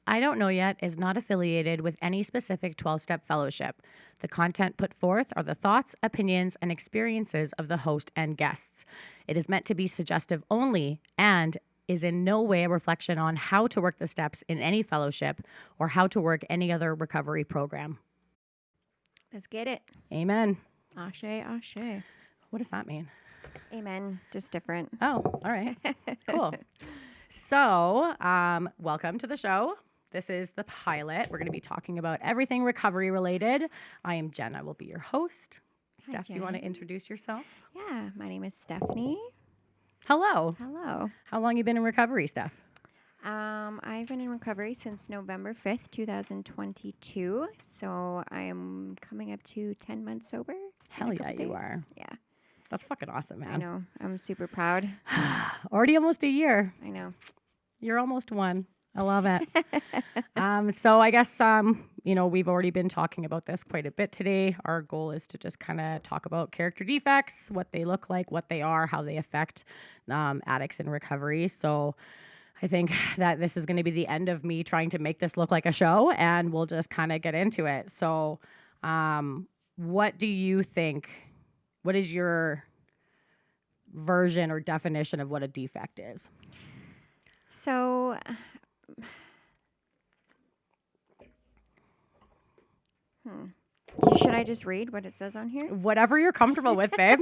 I Don't Know Yet is not affiliated with any specific 12-step fellowship. The content put forth are the thoughts, opinions, and experiences of the host and guests. It is meant to be suggestive only and is in no way a reflection on how to work the steps in any fellowship or how to work any other recovery program. Let's get it. Amen. Ashe, ashe. What does that mean? Amen. Just different. Oh, all right. Cool. So, welcome to the show. This is the pilot. We're going to be talking about everything recovery related. I am Jen. I will be your host. Hi, Steph, you want to Jen. introduce yourself? Yeah, my name is Stephanie. Hello. Hello. How long you been in recovery, Steph? I've been in recovery since November 5th, 2022. So I'm coming up to 10 months sober. in a Hell yeah, couple you days. are. Yeah, That's fucking awesome, man. I know. I'm super proud. Already almost a year. I know. You're almost one. I love it. So I guess, we've already been talking about this quite a bit today. Our goal is to just kind of talk about character defects, what they look like, what they are, how they affect addicts in recovery. So I think that this is going to be the end of me trying to make this look like a show, and we'll just kind of get into it. So what do you think? What is your version or definition of what a defect is? So, should I just read what it says on here? Whatever you're comfortable with, babe.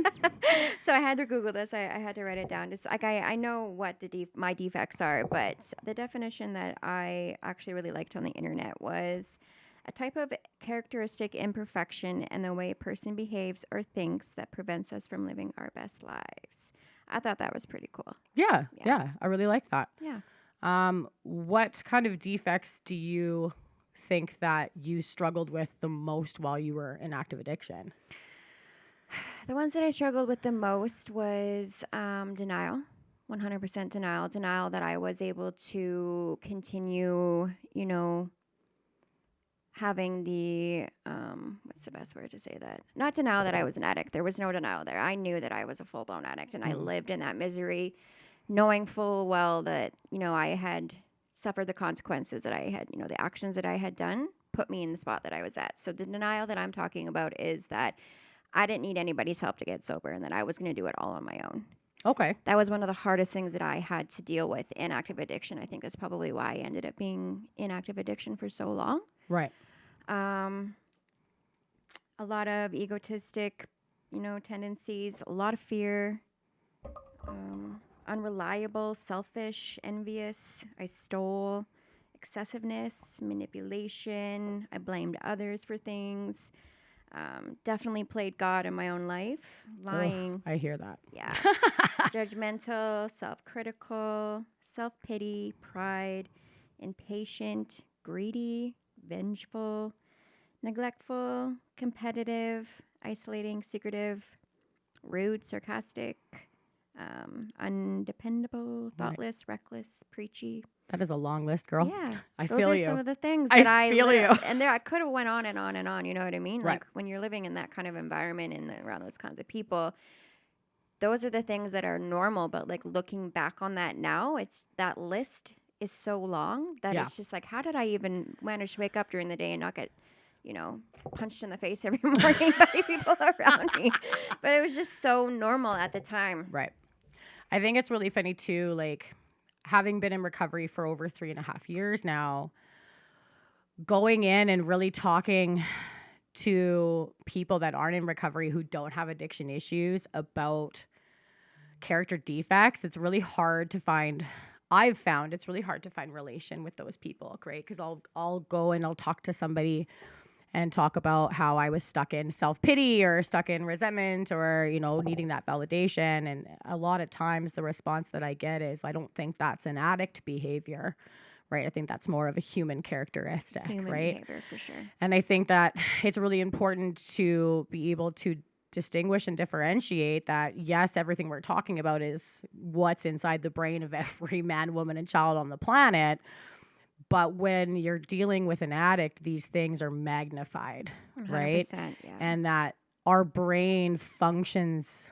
So I had to Google this. I had to write it down. Just like I know what my defects are, but the definition that I actually really liked on the internet was a type of characteristic imperfection in the way a person behaves or thinks that prevents us from living our best lives. I thought that was pretty cool. Yeah. Yeah. I really like that. Yeah. What kind of defects do you think that you struggled with the most while you were in active addiction? The ones that I struggled with the most was denial, 100% denial. Denial that I was able to continue, having the, what's the best word to say that? Not denial that I was an addict. There was no denial there. I knew that I was a full-blown addict, and I lived in that misery, knowing full well that, I had suffered the consequences that I had, the actions that I had done put me in the spot that I was at. So the denial that I'm talking about is that I didn't need anybody's help to get sober and that I was going to do it all on my own. Okay. That was one of the hardest things that I had to deal with in active addiction. I think that's probably why I ended up being in active addiction for so long. Right. A lot of egotistic, tendencies, a lot of fear, unreliable, selfish, envious. I stole, excessiveness, manipulation. I blamed others for things. Definitely played God in my own life. Lying. Ugh, I hear that. Yeah. Judgmental, self-critical, self-pity, pride, impatient, greedy, vengeful, neglectful, competitive, isolating, secretive, rude, sarcastic, undependable, thoughtless, reckless, preachy. That is a long list, girl. Yeah. I Those feel are you. some of the things I that I feel you. And there I could have went on and on and on, you know what I mean? Right. Like when you're living in that kind of environment and around those kinds of people, those are the things that are normal, but like looking back on that now, it's that list is so long that it's just like, how did I even manage to wake up during the day and not get, punched in the face every morning by people around me? But it was just so normal at the time. Right. I think it's really funny too, like having been in recovery for over 3.5 years now, going in and really talking to people that aren't in recovery who don't have addiction issues about character defects, it's really hard to find. I've found it's really hard to find relation with those people, right? Because I'll go and I'll talk to somebody and talk about how I was stuck in self-pity or stuck in resentment or, needing that validation. And a lot of times the response that I get is, I don't think that's an addict behavior, right? I think that's more of a human characteristic, Human right? behavior, for sure. And I think that it's really important to be able to distinguish and differentiate that, yes, everything we're talking about is what's inside the brain of every man, woman, and child on the planet. But when you're dealing with an addict, these things are magnified, 100%, right? yeah. And that our brain functions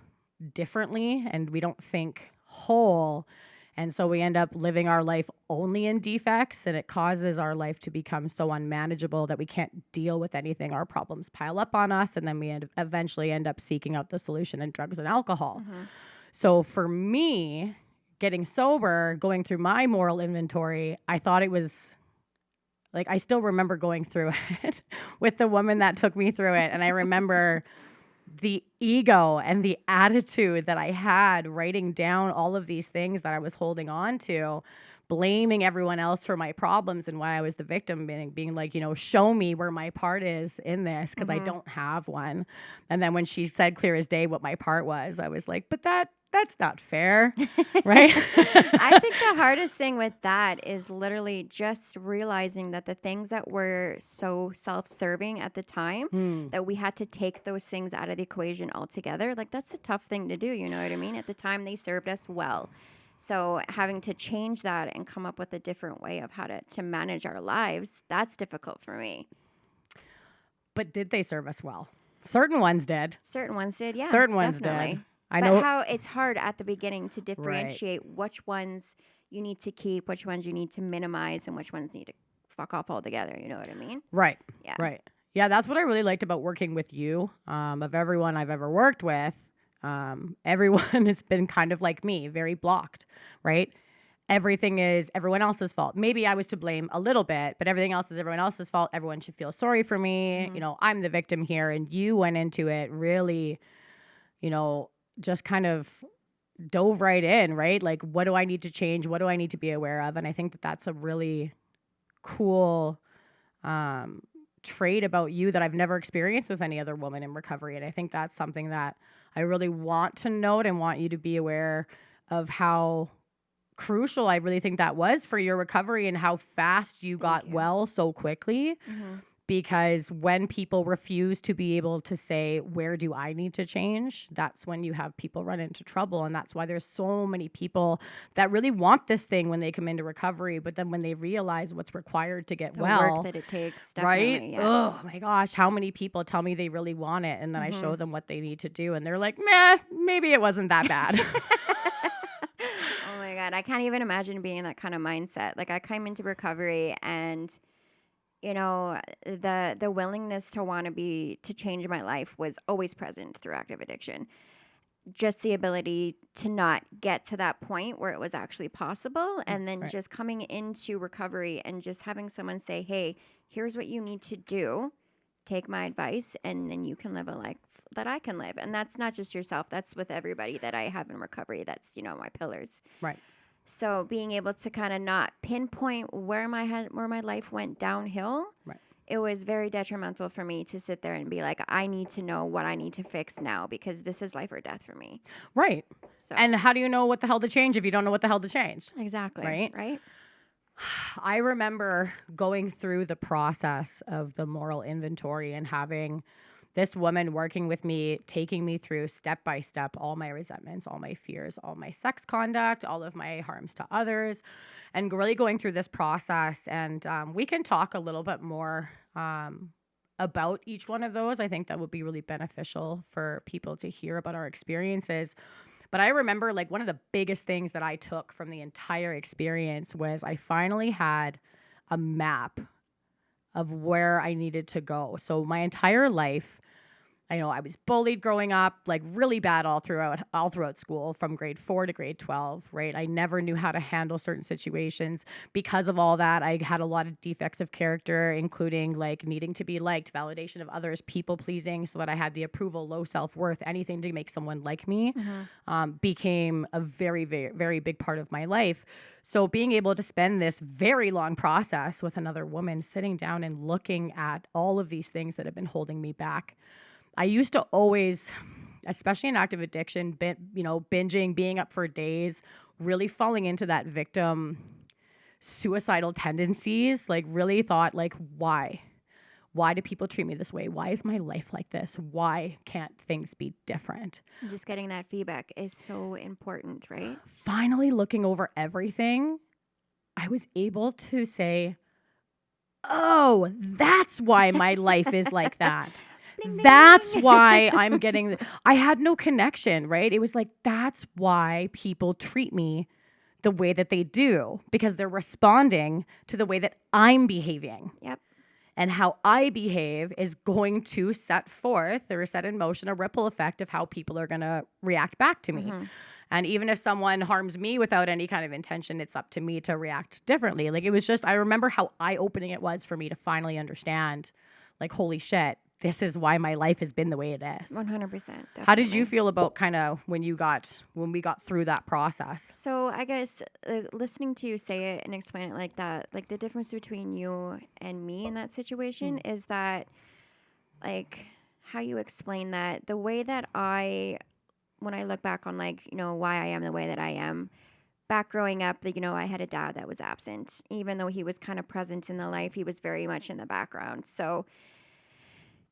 differently and we don't think whole. And so we end up living our life only in defects, and it causes our life to become so unmanageable that we can't deal with anything. Our problems pile up on us, and then we eventually end up seeking out the solution in drugs and alcohol. So for me, getting sober, going through my moral inventory, I thought it was like, I still remember going through it with the woman that took me through it. And I remember the ego and the attitude that I had writing down all of these things that I was holding on to, blaming everyone else for my problems and why I was the victim, being like, show me where my part is in this, because I don't have one. And then when she said clear as day what my part was, I was like, but that's not fair, right? I think the hardest thing with that is literally just realizing that the things that were so self-serving at the time, that we had to take those things out of the equation altogether. Like, that's a tough thing to do, you know what I mean? At the time, they served us well. So having to change that and come up with a different way of how to manage our lives, that's difficult for me. But did they serve us well? Certain ones did. Certain ones did, yeah. Certain ones definitely. did. But how it's hard at the beginning to differentiate which ones you need to keep, which ones you need to minimize, and which ones need to fuck off altogether. You know what I mean? Right. Yeah. Right. Yeah, that's what I really liked about working with you. Of everyone I've ever worked with, everyone has been kind of like me, very blocked, right? Everything is everyone else's fault. Maybe I was to blame a little bit, but everything else is everyone else's fault. Everyone should feel sorry for me. I'm the victim here. And you went into it really, just kind of dove right in, right? Like, what do I need to change? What do I need to be aware of? And I think that that's a really cool trait about you that I've never experienced with any other woman in recovery. And I think that's something that I really want to note and want you to be aware of, how crucial I really think that was for your recovery and how fast you got well so quickly. Because when people refuse to be able to say, where do I need to change? That's when you have people run into trouble. And that's why there's so many people that really want this thing when they come into recovery. But then when they realize what's required to get the well, work that it takes, right? Yeah. Oh my gosh, how many people tell me they really want it, and then I show them what they need to do, and they're like, meh, maybe it wasn't that bad. Oh my God. I can't even imagine being in that kind of mindset. Like, I came into recovery and the willingness to want to change my life was always present through active addiction. Just the ability to not get to that point where it was actually possible. And then just coming into recovery and just having someone say, hey, here's what you need to do. Take my advice, and then you can live a life that I can live. And that's not just yourself. That's with everybody that I have in recovery. That's, my pillars. Right. So being able to kind of not pinpoint where my life went downhill, it was very detrimental for me to sit there and be like, I need to know what I need to fix now, because this is life or death for me. Right. So. And how do you know what the hell to change if you don't know what the hell to change? Exactly. Right. I remember going through the process of the moral inventory and having this woman working with me, taking me through step by step all my resentments, all my fears, all my sex conduct, all of my harms to others, and really going through this process. And we can talk a little bit more about each one of those. I think that would be really beneficial for people to hear about our experiences. But I remember, like, one of the biggest things that I took from the entire experience was I finally had a map of where I needed to go. So my entire life, I was bullied growing up, like really bad all throughout school, from grade 4 to grade 12, right? I never knew how to handle certain situations. Because of all that, I had a lot of defects of character, including like needing to be liked, validation of others, people pleasing, so that I had the approval, low self-worth, anything to make someone like me, became a very, very, very big part of my life. So being able to spend this very long process with another woman, sitting down and looking at all of these things that have been holding me back. I used to always, especially in active addiction, binging, being up for days, really falling into that victim suicidal tendencies, like really thought, like, why? Why do people treat me this way? Why is my life like this? Why can't things be different? Just getting that feedback is so important, right? Finally, looking over everything, I was able to say, oh, that's why my life is like that. Bling, bling, that's bling. Why I'm getting, I had no connection, right? It was like, that's why people treat me the way that they do because they're responding to the way that I'm behaving. Yep. And how I behave is going to set forth or set in motion a ripple effect of how people are going to react back to me. And even if someone harms me without any kind of intention, it's up to me to react differently. Like, it was just, I remember how eye-opening it was for me to finally understand, like, holy shit, this is why my life has been the way it is. 100%. Definitely. How did you feel about kind of when we got through that process? So I guess listening to you say it and explain it like that, like the difference between you and me in that situation is that, like, how you explain that, the way that when I look back on, like, you know, why I am the way that I am, back growing up, like, you know, I had a dad that was absent. Even though he was kind of present in the life, he was very much in the background. So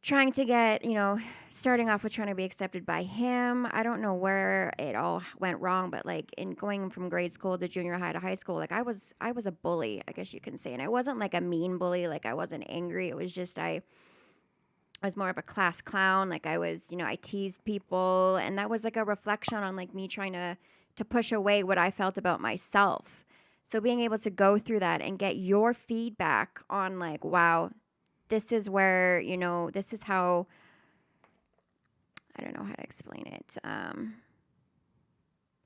trying to get, you know, starting off with trying to be accepted by him. I don't know where it all went wrong, but like in going from grade school to junior high to high school, like I was a bully, I guess you can say. And I wasn't like a mean bully, like I wasn't angry. It was just I was more of a class clown. Like I was, you know, I teased people, and that was like a reflection on like me trying to push away what I felt about myself. So being able to go through that and get your feedback on like, wow, this is where, you know, this is how, I don't know how to explain it.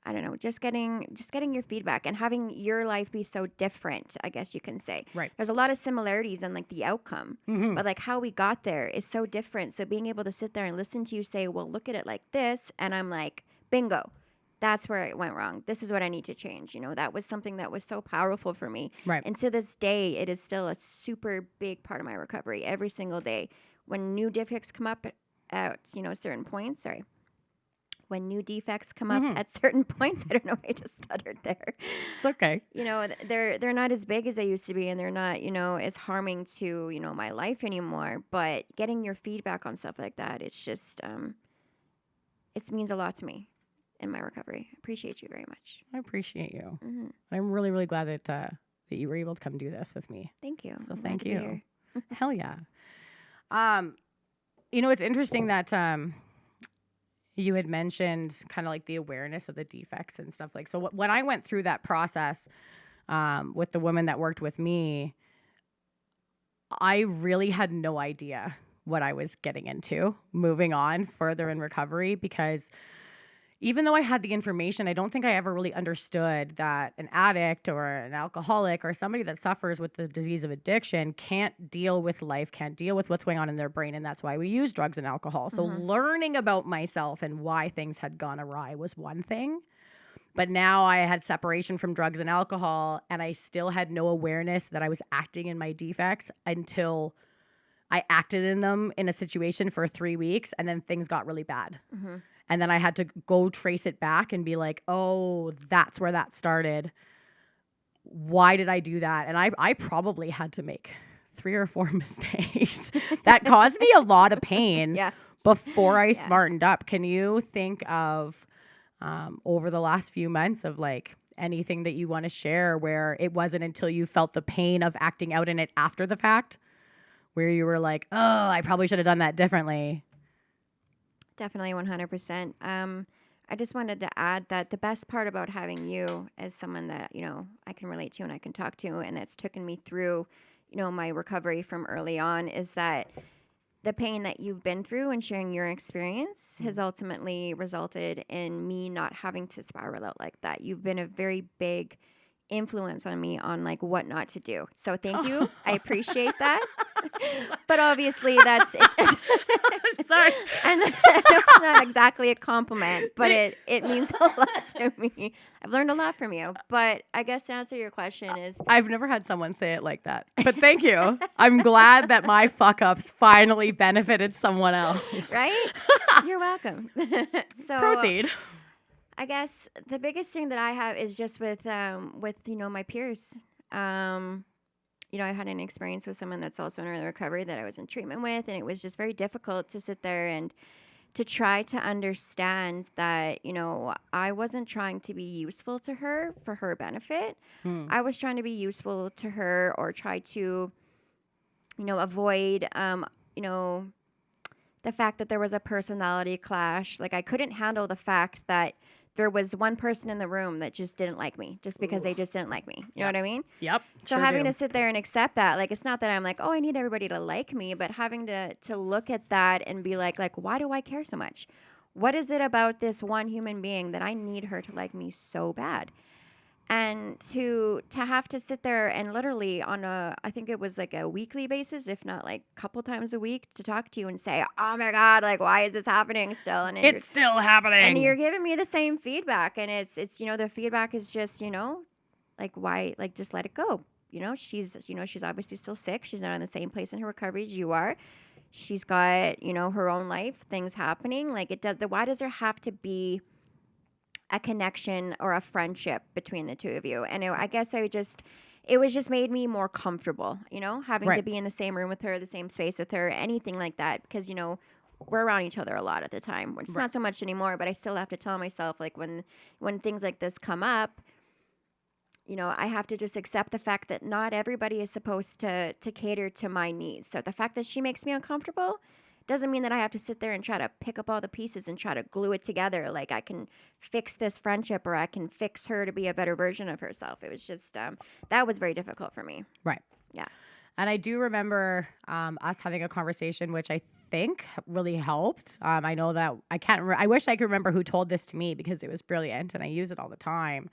I don't know, just getting your feedback and having your life be so different, I guess you can say. Right. There's a lot of similarities in like the outcome, but like how we got there is so different. So being able to sit there and listen to you say, well, look at it like this. And I'm like, bingo. That's where it went wrong. This is what I need to change. You know, that was something that was so powerful for me. Right. And to this day, it is still a super big part of my recovery every single day. When new defects come up at, you know, certain points, when new defects come up at certain points, I don't know, I just stuttered there. It's okay. You know, they're not as big as they used to be, and they're not, you know, as harming to, you know, my life anymore. But getting your feedback on stuff like that, it's just, it means a lot to me in my recovery. I appreciate you very much. I appreciate you. I'm really, really glad that you were able to come do this with me. Thank you. So I'm thank glad to be you. here. Hell yeah. You know, it's interesting that you had mentioned kind of like the awareness of the defects and stuff. Like, so when I went through that process with the woman that worked with me, I really had no idea what I was getting into moving on further in recovery, because even though I had the information, I don't think I ever really understood that an addict or an alcoholic or somebody that suffers with the disease of addiction can't deal with life, can't deal with what's going on in their brain. And that's why we use drugs and alcohol. So learning about myself and why things had gone awry was one thing. But now I had separation from drugs and alcohol, and I still had no awareness that I was acting in my defects until I acted in them in a situation for 3 weeks, and then things got really bad. And then I had to go trace it back and be like, oh, that's where that started. Why did I do that? And I probably had to make 3 or 4 mistakes that caused me a lot of pain before I smartened up. Can you think of over the last few months of like anything that you want to share where it wasn't until you felt the pain of acting out in it after the fact where you were like, oh, I probably should have done that differently? Definitely 100%. I just wanted to add that the best part about having you as someone that, you know, I can relate to and I can talk to, and that's taken me through, you know, my recovery from early on, is that the pain that you've been through and sharing your experience has ultimately resulted in me not having to spiral out like that. You've been a very big influence on me on like what not to do. So thank you. I appreciate that. But obviously that's it. Sorry. And I know it's not exactly a compliment, but it means a lot to me. I've learned a lot from you. But I guess to answer your question is, I've never had someone say it like that. But thank you. I'm glad that my fuck ups finally benefited someone else. Right? You're welcome. So proceed. I guess the biggest thing that I have is just with you know, my peers. You know, I had an experience with someone that's also in early recovery that I was in treatment with, and it was just very difficult to sit there and to try to understand that, you know, I wasn't trying to be useful to her for her benefit. I was trying to be useful to her or try to, you know, avoid, you know, the fact that there was a personality clash. Like I couldn't handle the fact that there was one person in the room that just didn't like me just because they just didn't like me. You know what I mean? Yep. So having to sit there and accept that, like, it's not that I'm like, oh, I need everybody to like me, but having to look at that and be like, why do I care so much? What is it about this one human being that I need her to like me so bad? And to have to sit there and literally on I think it was like a weekly basis, if not like a couple times a week, to talk to you and say, oh my God, like, why is this happening still? And it's still happening. And you're giving me the same feedback. And it's, the feedback is just, like, why, like, just let it go. She's obviously still sick. She's not in the same place in her recovery as you are. She's got, her own life, things happening. Like, why does there have to be a connection or a friendship between the two of you? And I guess it was just made me more comfortable, having to be in the same room with her, the same space with her, anything like that. Because, we're around each other a lot at the time. It's not so much anymore, but I still have to tell myself, like, when things like this come up, I have to just accept the fact that not everybody is supposed to cater to my needs. So the fact that she makes me uncomfortable doesn't mean that I have to sit there and try to pick up all the pieces and try to glue it together. Like, I can fix this friendship, or I can fix her to be a better version of herself. It was just, that was very difficult for me. Right. Yeah. And I do remember us having a conversation, which I think really helped. I know that I wish I could remember who told this to me, because it was brilliant and I use it all the time.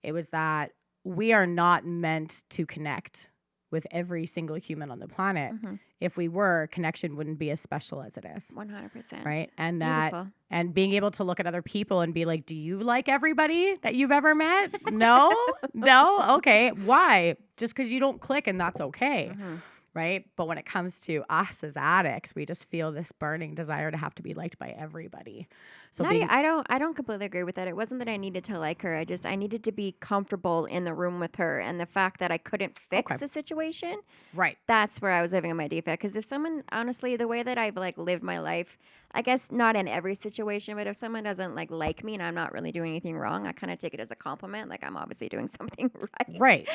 It was that we are not meant to connect with every single human on the planet. Mm-hmm. If we were, connection wouldn't be as special as it is. 100%. Right. And Beautiful. and being able to look at other people and be like, do you like everybody that you've ever met? No? No? Okay. Why? Just because you don't click, and that's okay. Mm-hmm. Right. But when it comes to us as addicts, we just feel this burning desire to have to be liked by everybody. So I don't completely agree with that. It wasn't that I needed to like her. I needed to be comfortable in the room with her, and the fact that I couldn't fix the situation. Right. That's where I was living in my defect. Because if someone, honestly, the way that I've like lived my life, I guess not in every situation, but if someone doesn't like me and I'm not really doing anything wrong, I kind of take it as a compliment. Like, I'm obviously doing something right. Right.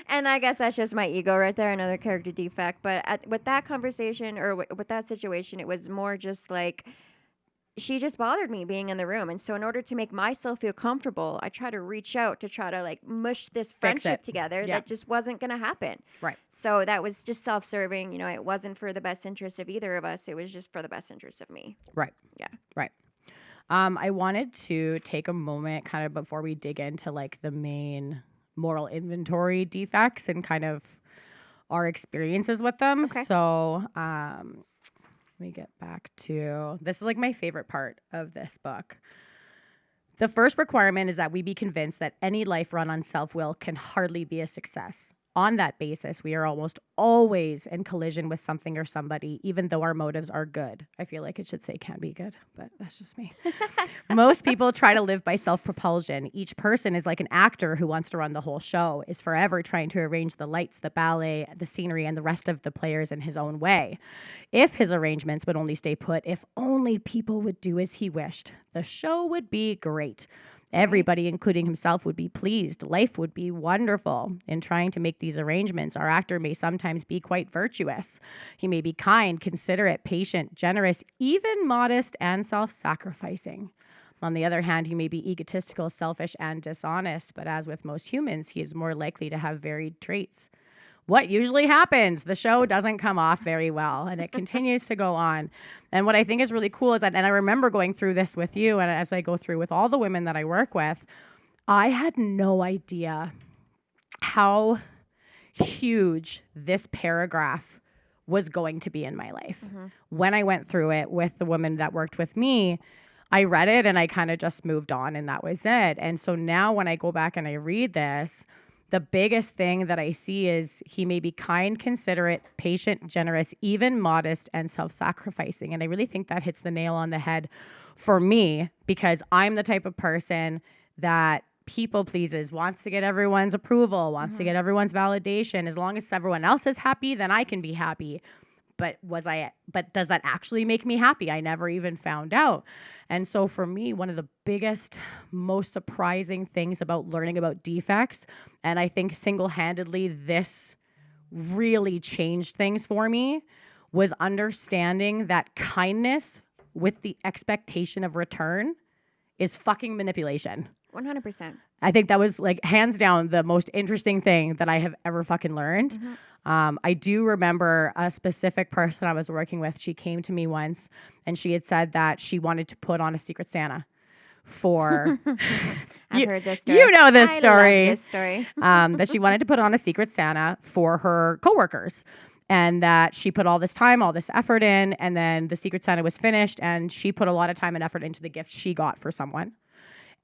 And I guess that's just my ego right there, another character defect. But with that conversation, or with that situation, it was more just like, she just bothered me being in the room. And so in order to make myself feel comfortable, I try to reach out to try to like mush this friendship together. Yeah. That just wasn't going to happen. Right. So that was just self-serving. It wasn't for the best interest of either of us. It was just for the best interest of me. Right. Yeah. Right. I wanted to take a moment kind of before we dig into like the main moral inventory defects and kind of our experiences with them. Okay. So, let me get back to, this is like my favorite part of this book. The first requirement is that we be convinced that any life run on self-will can hardly be a success. On that basis, we are almost always in collision with something or somebody, even though our motives are good. I feel like it should say can be good, but that's just me. Most people try to live by self-propulsion. Each person is like an actor who wants to run the whole show, is forever trying to arrange the lights, the ballet, the scenery, and the rest of the players in his own way. If his arrangements would only stay put, if only people would do as he wished, the show would be great. Everybody, including himself, would be pleased. Life would be wonderful. In trying to make these arrangements, our actor may sometimes be quite virtuous. He may be kind, considerate, patient, generous, even modest, and self-sacrificing. On the other hand, he may be egotistical, selfish, and dishonest, but as with most humans, he is more likely to have varied traits. What usually happens? The show doesn't come off very well, and it continues to go on. And what I think is really cool is that, and I remember going through this with you, and as I go through with all the women that I work with, I had no idea how huge this paragraph was going to be in my life. Mm-hmm. When I went through it with the woman that worked with me, I read it and I kind of just moved on, and that was it. And so now when I go back and I read this, the biggest thing that I see is he may be kind, considerate, patient, generous, even modest, and self-sacrificing. And I really think that hits the nail on the head for me, because I'm the type of person that people pleases, wants to get everyone's approval, wants to get everyone's validation. As long as everyone else is happy, then I can be happy. But does that actually make me happy? I never even found out. And so for me, one of the biggest, most surprising things about learning about defects, and I think single-handedly this really changed things for me, was understanding that kindness with the expectation of return is fucking manipulation. 100%. I think that was like hands down the most interesting thing that I have ever fucking learned. I do remember a specific person I was working with. She came to me once and she had said that she wanted to put on a Secret Santa for I've heard this story. You know this I story. love this story. That she wanted to put on a Secret Santa for her coworkers. And that she put all this time, all this effort in, and then the Secret Santa was finished, and she put a lot of time and effort into the gift she got for someone.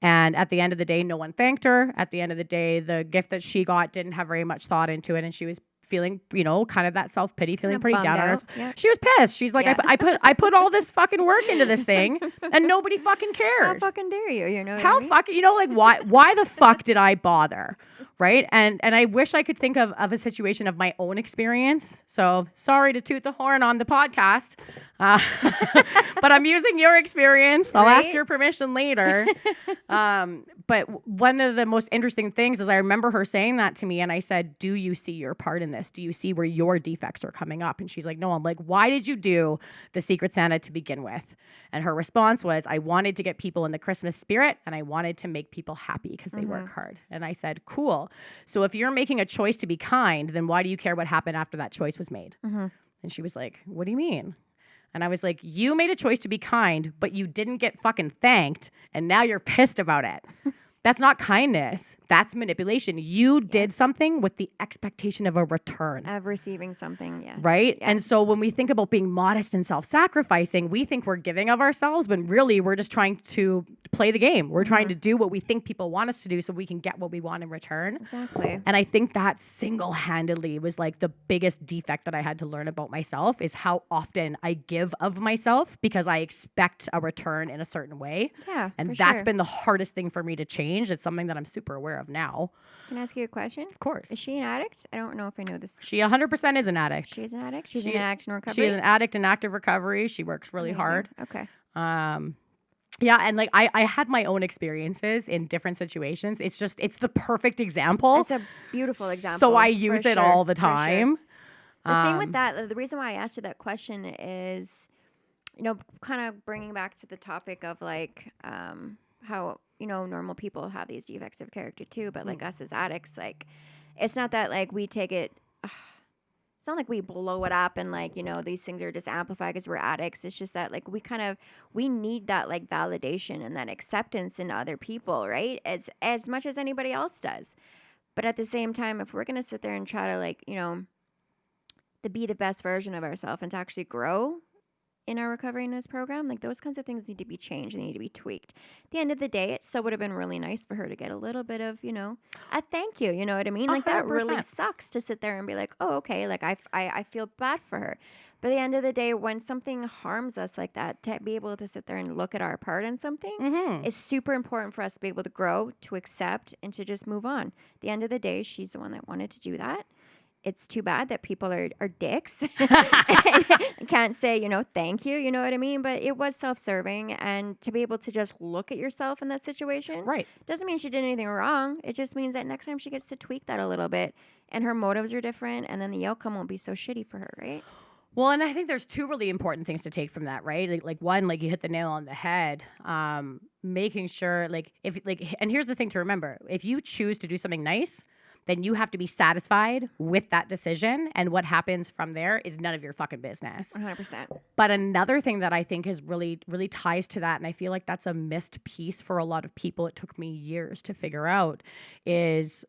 And at the end of the day, no one thanked her. At the end of the day, the gift that she got didn't have very much thought into it, and she was feeling, kind of that self-pity, feeling pretty down on herself. Yep. She was pissed. She's like, Yeah. I put all this fucking work into this thing, and nobody fucking cares. How fucking dare you? You know what How I mean? fucking, like why the fuck did I bother? Right. And I wish I could think of a situation of my own experience. So sorry to toot the horn on the podcast, but I'm using your experience. I'll ask Right? your permission later. But one of the most interesting things is I remember her saying that to me, and I said, do you see your part in this? Do you see where your defects are coming up? And she's like, no. I'm like, why did you do the Secret Santa to begin with? And her response was, I wanted to get people in the Christmas spirit, and I wanted to make people happy because they work hard. And I said, cool. So if you're making a choice to be kind, then why do you care what happened after that choice was made? And she was like, what do you mean? And I was like, you made a choice to be kind, but you didn't get fucking thanked, and now you're pissed about it. That's not kindness. That's manipulation. You did something with the expectation of a return. Of receiving something, yes. Right? Yeah. And so when we think about being modest and self-sacrificing, we think we're giving of ourselves, but really we're just trying to play the game. We're trying to do what we think people want us to do so we can get what we want in return. Exactly. And I think that single-handedly was like the biggest defect that I had to learn about myself is how often I give of myself because I expect a return in a certain way. Yeah, And for that's sure. been the hardest thing for me to change. It's something that I'm super aware of now. Can I ask you a question? Of course. Is she an addict? I don't know if I know this. She 100% is an addict. She's an addict? She's She- an addict in recovery? She is an addict in active recovery. She works really Amazing. hard. Okay. Yeah, and like I had my own experiences in different situations. It's the perfect example. It's a beautiful example. So I for use it sure, all the for sure. time. The thing with that, the reason why I asked you that question is, kind of bringing back to the topic of like how, normal people have these defects of character too, but like us as addicts, like it's not that like we take it, it's not like we blow it up and like, these things are just amplified because we're addicts. It's just that like we need that like validation and that acceptance in other people, right? As much as anybody else does. But at the same time, if we're going to sit there and try to like, to be the best version of ourselves and to actually grow in our recovery in this program, like those kinds of things need to be changed. They need to be tweaked. At the end of the day, it still would have been really nice for her to get a little bit of, a thank you. You know what I mean? Like that really 100%. sucks to sit there and be like, oh, okay. Like I feel bad for her. But at the end of the day, when something harms us like that, to be able to sit there and look at our part in something is super important for us to be able to grow, to accept, and to just move on. At the end of the day, she's the one that wanted to do that. It's too bad that people are dicks and can't say, thank you, you know what I mean? But it was self-serving, and to be able to just look at yourself in that situation Right. doesn't mean she did anything wrong. It just means that next time she gets to tweak that a little bit and her motives are different, and then the outcome won't be so shitty for her, right? Well, and I think there's two really important things to take from that, right? Like one, like you hit the nail on the head, making sure and here's the thing to remember. If you choose to do something nice, then you have to be satisfied with that decision. And what happens from there is none of your fucking business. 100%. But another thing that I think is really, really ties to that, and I feel like that's a missed piece for a lot of people, it took me years to figure out, is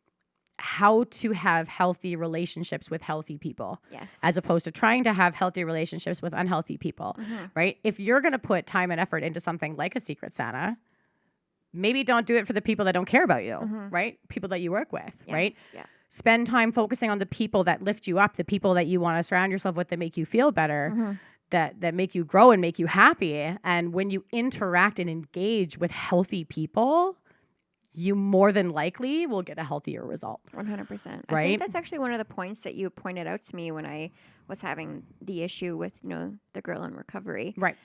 how to have healthy relationships with healthy people. Yes. As opposed to trying to have healthy relationships with unhealthy people, right? If you're going to put time and effort into something like a Secret Santa, maybe don't do it for the people that don't care about you, right? People that you work with, right? Yeah. Spend time focusing on the people that lift you up, the people that you want to surround yourself with that make you feel better, that make you grow and make you happy. And when you interact and engage with healthy people, you more than likely will get a healthier result. 100%. I Right? think that's actually one of the points that you pointed out to me when I was having the issue with, the girl in recovery. Right.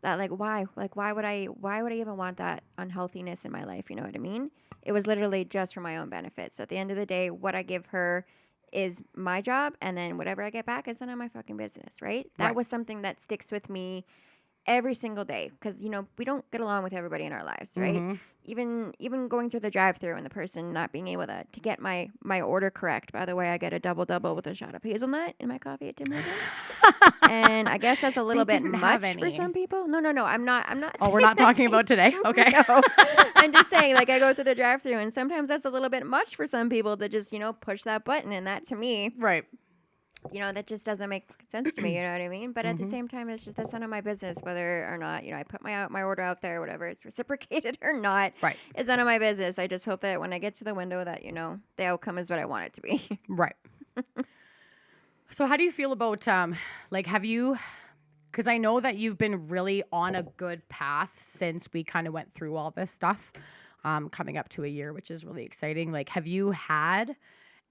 That why would I even want that unhealthiness in my life? You know what I mean? It was literally just for my own benefit. So at the end of the day, what I give her is my job, and then whatever I get back is none of my fucking business, right? That Right. was something that sticks with me every single day, because we don't get along with everybody in our lives, right? Mm-hmm. Even going through the drive-through and the person not being able to get my order correct. By the way, I get a double with a shot of hazelnut in my coffee at Tim Hortons, and I guess that's a little bit didn't much have for any. some people. No, I'm not. Oh, we're saying not that talking to about today. Okay. No, I'm just saying, like, I go to the drive-through, and sometimes that's a little bit much for some people to just, push that button, and that to me, Right. that just doesn't make sense to me. You know what I mean? But at the Mhm. same time, it's just that's none of my business whether or not I put my order out there, whatever it's reciprocated or not. Right. It's none of my business. I just hope that when I get to the window, that the outcome is what I want it to be. Right. So how do you feel about like have you, because I know that you've been really on a good path since we kind of went through all this stuff, coming up to a year, which is really exciting. Like, have you had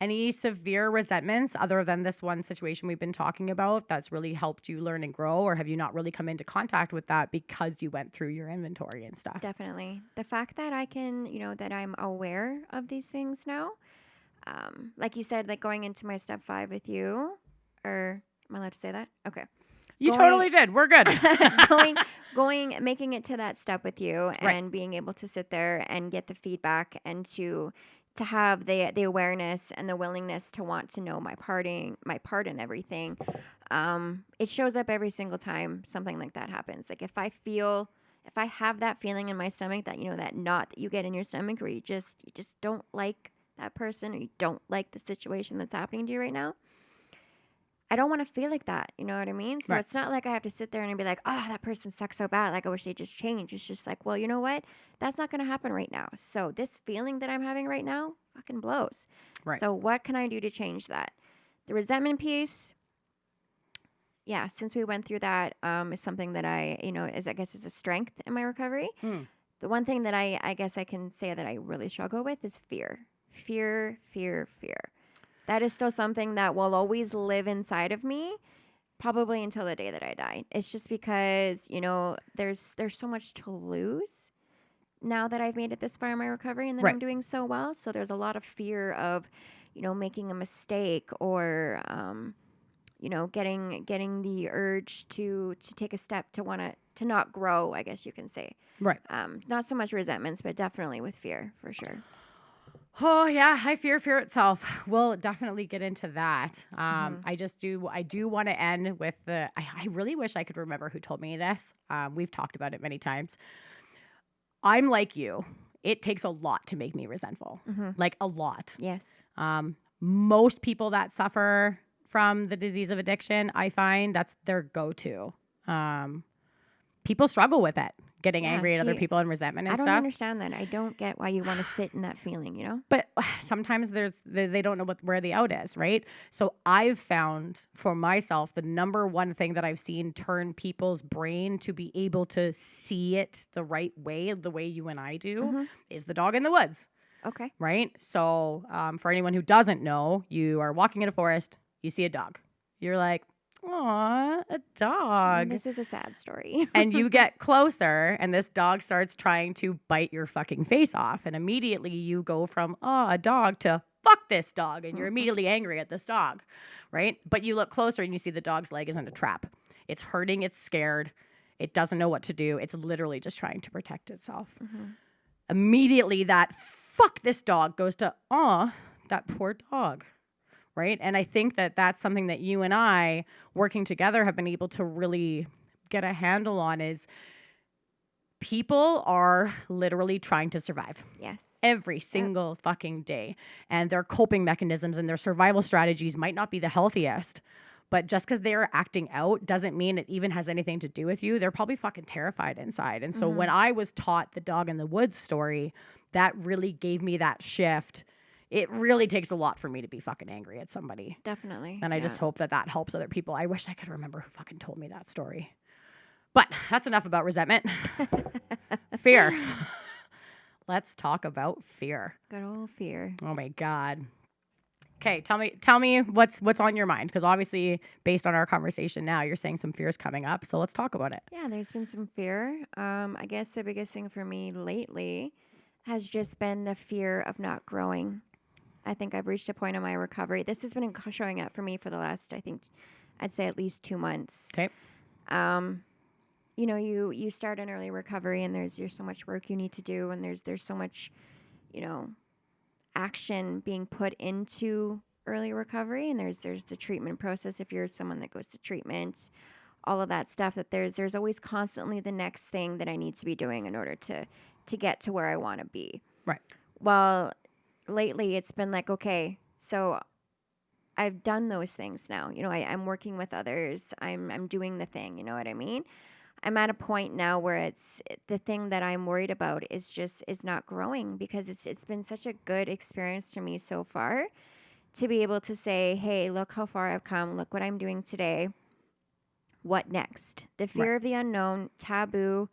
any severe resentments other than this one situation we've been talking about that's really helped you learn and grow, or have you not really come into contact with that because you went through your inventory and stuff? Definitely. The fact that I can, that I'm aware of these things now, like you said, like going into my step 5 with you, or am I allowed to say that? Okay. You totally did. We're good. Making it to that step with you, Right. and being able to sit there and get the feedback, and to have the awareness and the willingness to want to know my part in everything. It shows up every single time something like that happens. Like if I have that feeling in my stomach, that that knot that you get in your stomach, where you just don't like that person, or you don't like the situation that's happening to you right now, I don't want to feel like that. You know what I mean? So Right. it's not like I have to sit there and be like, oh, that person sucks so bad, like I wish they just changed. It's just like, well, you know what? That's not going to happen right now. So this feeling that I'm having right now fucking blows. Right. So what can I do to change that? The resentment piece, yeah, since we went through that, is something that I guess is a strength in my recovery. The one thing that I guess I can say that I really struggle with is fear. Fear. That is still something that will always live inside of me, probably until the day that I die. It's just because, there's so much to lose now that I've made it this far in my recovery, and that Right. I'm doing so well. So there's a lot of fear of, making a mistake, or, getting the urge to take a step to not grow, I guess you can say. Right. Not so much resentments, but definitely with fear, for sure. Oh yeah, I fear itself. We'll definitely get into that. Mm-hmm. I do want to end with I really wish I could remember who told me this. We've talked about it many times. I'm like you. It takes a lot to make me resentful. Mm-hmm. Like a lot. Yes. Most people that suffer from the disease of addiction, I find that's their go-to. People struggle with it, getting angry at other people and resentment and I don't stuff. understand that. I don't get why you want to sit in that feeling, But sometimes they don't know where the out is, right? So I've found for myself, the number one thing that I've seen turn people's brain to be able to see it the right way, the way you and I do, is the dog in the woods. Okay. Right? So for anyone who doesn't know, you are walking in a forest, you see a dog. You're like, aw, a dog. This is a sad story. And you get closer, and this dog starts trying to bite your fucking face off. And immediately you go from, a dog, to fuck this dog. And you're immediately angry at this dog, right? But you look closer and you see the dog's leg is in a trap. It's hurting. It's scared. It doesn't know what to do. It's literally just trying to protect itself. Immediately that fuck this dog goes to, that poor dog. Right. And I think that that's something that you and I working together have been able to really get a handle on, is people are literally trying to survive. Yes. Every single fucking day. And their coping mechanisms and their survival strategies might not be the healthiest, but just because they're acting out doesn't mean it even has anything to do with you. They're probably fucking terrified inside. And so when I was taught the dog in the woods story, that really gave me that shift. It really takes a lot for me to be fucking angry at somebody. Definitely. And I just hope that helps other people. I wish I could remember who fucking told me that story. But that's enough about resentment. Fear. Let's talk about fear. Good old fear. Oh my God. Okay, tell me what's on your mind, because obviously based on our conversation now, you're saying some fears coming up. So let's talk about it. Yeah, there's been some fear. I guess the biggest thing for me lately has just been the fear of not growing. I think I've reached a point in my recovery. This has been showing up for me for the last, I'd say at least 2 months. Okay. you start an early recovery, and there's so much work you need to do, and there's so much, you know, action being put into early recovery, and there's the treatment process if you're someone that goes to treatment, all of that stuff, that there's always constantly the next thing that I need to be doing in order to get to where I want to be. Right. Well, lately it's been like, okay, so I've done those things now. I'm working with others. I'm doing the thing, you know what I mean? I'm at a point now where it's the thing that I'm worried about is not growing, because it's been such a good experience for me so far to be able to say, hey, look how far I've come. Look what I'm doing today. What next? The fear of the unknown, taboo,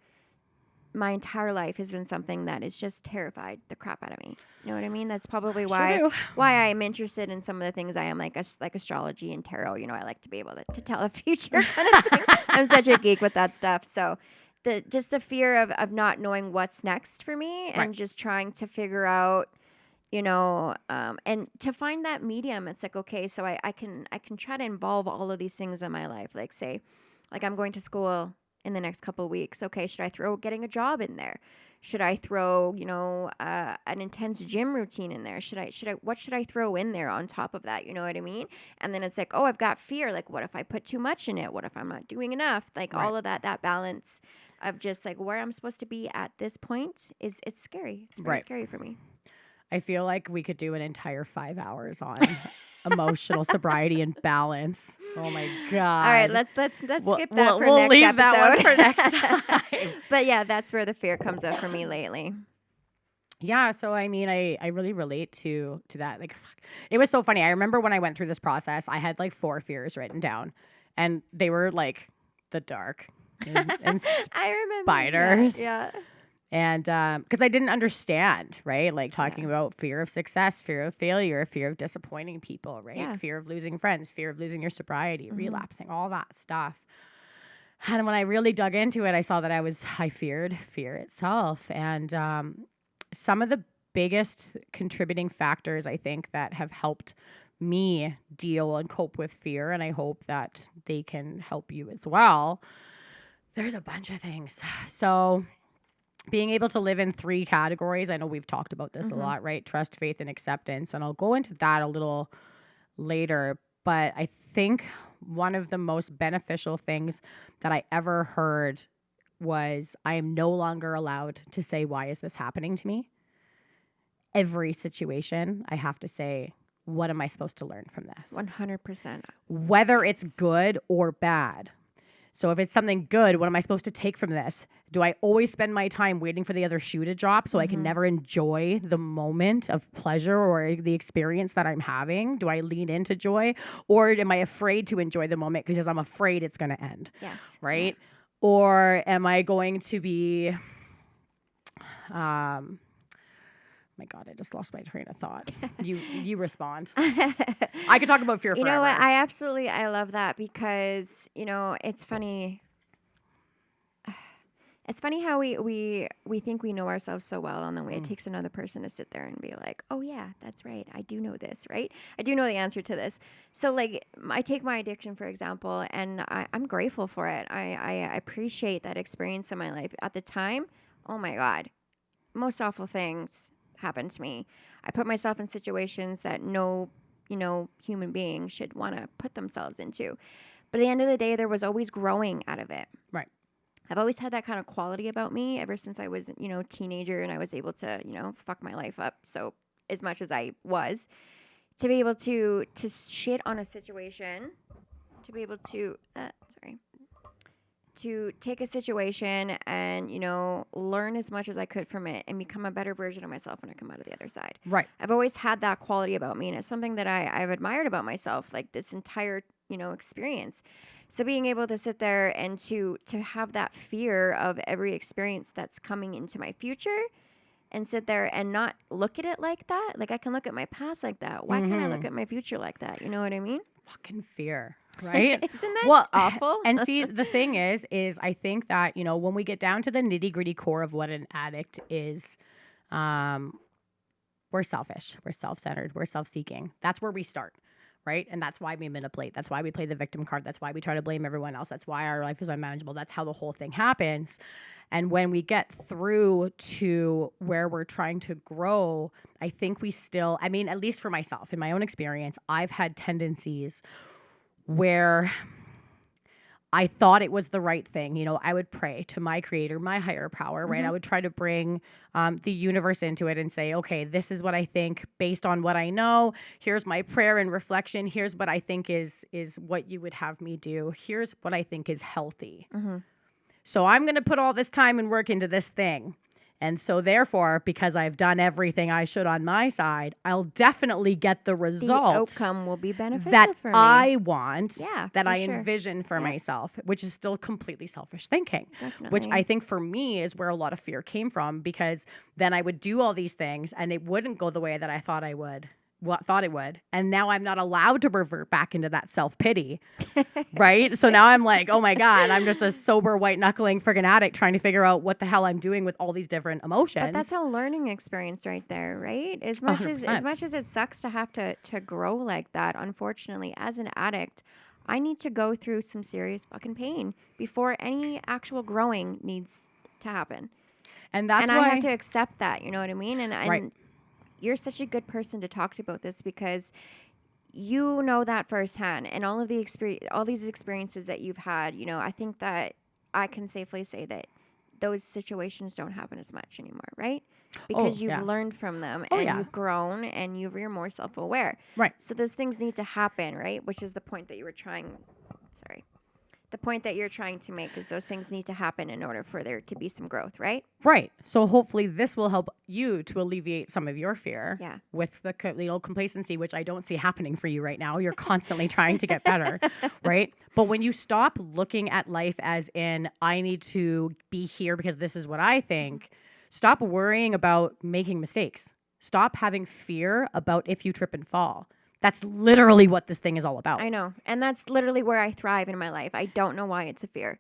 my entire life has been something that has just terrified the crap out of me. You know what I mean? That's probably why I'm interested in some of the things I am, like astrology and tarot. I like to be able to tell the future kind of thing. I'm such a geek with that stuff. So the fear of not knowing what's next for me, and just trying to figure out, and to find that medium. It's like, okay, so I can try to involve all of these things in my life. Like, say, like I'm going to school in the next couple of weeks. Okay, should I throw getting a job in there? Should I throw, an intense gym routine in there? What should I throw in there on top of that? You know what I mean? And then it's like, oh, I've got fear. Like, what if I put too much in it? What if I'm not doing enough? Like all of that balance of just like where I'm supposed to be at this point it's scary. It's very scary for me. I feel like we could do an entire 5 hours on emotional sobriety and balance. Oh my God. All right, let's skip that for next episode. We'll leave that one for next time. But yeah, that's where the fear comes up for me lately. Yeah, so I mean, I really relate to that. Like, it was so funny. I remember when I went through this process, I had like 4 fears written down, and they were like the dark and I remember spiders. Yeah. And because I didn't understand, right? Like talking about fear of success, fear of failure, fear of disappointing people, right? Yeah. Fear of losing friends, fear of losing your sobriety, relapsing, all that stuff. And when I really dug into it, I saw that I feared fear itself. And some of the biggest contributing factors, I think, that have helped me deal and cope with fear, and I hope that they can help you as well. There's a bunch of things. So being able to live in 3 categories. I know we've talked about this a lot, right? Trust, faith, and acceptance. And I'll go into that a little later. But I think one of the most beneficial things that I ever heard was, I am no longer allowed to say, why is this happening to me? Every situation, I have to say, what am I supposed to learn from this? 100%. Whether it's good or bad. So if it's something good, what am I supposed to take from this? Do I always spend my time waiting for the other shoe to drop so I can never enjoy the moment of pleasure or the experience that I'm having? Do I lean into joy? Or am I afraid to enjoy the moment because I'm afraid it's going to end? Yes. Right? Yeah. Or am I going to be... my God, I just lost my train of thought. You respond. I could talk about fear forever. You know what? I love that, because, it's funny. It's funny how we think we know ourselves so well, and then it takes another person to sit there and be like, oh yeah, that's right. I do know this, right? I do know the answer to this. So like, I take my addiction, for example, and I'm grateful for it. I appreciate that experience in my life. At the time, oh my God, most awful things happened to me. I put myself in situations that no, human being should want to put themselves into. But at the end of the day, there was always growing out of it. Right. I've always had that kind of quality about me ever since I was, teenager, and I was able to, fuck my life up. So as much as I was, to be able to shit on a situation, to be able to, to take a situation and, learn as much as I could from it and become a better version of myself when I come out of the other side. Right. I've always had that quality about me, and it's something that I've admired about myself, like this entire, experience. So being able to sit there and to have that fear of every experience that's coming into my future, and sit there and not look at it like that. Like, I can look at my past like that. Why can't I look at my future like that? You know what I mean? Fucking fear. Right? Isn't that awful? And see, the thing is I think that, when we get down to the nitty-gritty core of what an addict is, we're selfish, we're self-centered, we're self-seeking. That's where we start, right? And that's why we manipulate. That's why we play the victim card. That's why we try to blame everyone else. That's why our life is unmanageable. That's how the whole thing happens. And when we get through to where we're trying to grow, I think we still, I mean, at least for myself, in my own experience, I've had tendencies where I thought it was the right thing. You know, I would pray to my creator, my higher power, right? I would try to bring the universe into it and say, okay, this is what I think based on what I know. Here's my prayer and reflection. Here's what I think is what you would have me do. Here's what I think is healthy. So I'm going to put all this time and work into this thing. And so therefore, because I've done everything I should on my side, I'll definitely get the results. The outcome will be beneficial that for me. I want, Yeah, that for I sure. envision for myself, which is still completely selfish thinking. Definitely. Which I think for me is where a lot of fear came from, because then I would do all these things and it wouldn't go the way that I thought I would. Thought it would. And now I'm not allowed to revert back into that self-pity, right? So now I'm like, oh my God, I'm just a sober white knuckling friggin' addict trying to figure out what the hell I'm doing with all these different emotions. But that's a learning experience right there, right? As much 100%. as it sucks to have to grow like that, unfortunately, as an addict, I need to go through some serious fucking pain before any actual growing needs to happen. And that's and why I have to accept that, you know what I mean? And Right. you're such a good person to talk to about this, because you know that firsthand, and all these experiences that you've had, you know, I think that I can safely say that those situations don't happen as much anymore, right? Because you've yeah. learned from them, Oh, and yeah. you've grown, and you're more self-aware. Right. So those things need to happen, right? Which is the point that you were trying. Sorry. The point that you're trying to make is those things need to happen in order for there to be some growth, right? Right. So hopefully this will help you to alleviate some of your fear Yeah. with the complacency, which I don't see happening for you right now. You're constantly trying to get better, right? But when you stop looking at life as in, I need to be here because this is what I think, stop worrying about making mistakes. Stop having fear about if you trip and fall. That's literally what this thing is all about. I know. And that's literally where I thrive in my life. I don't know why it's a fear.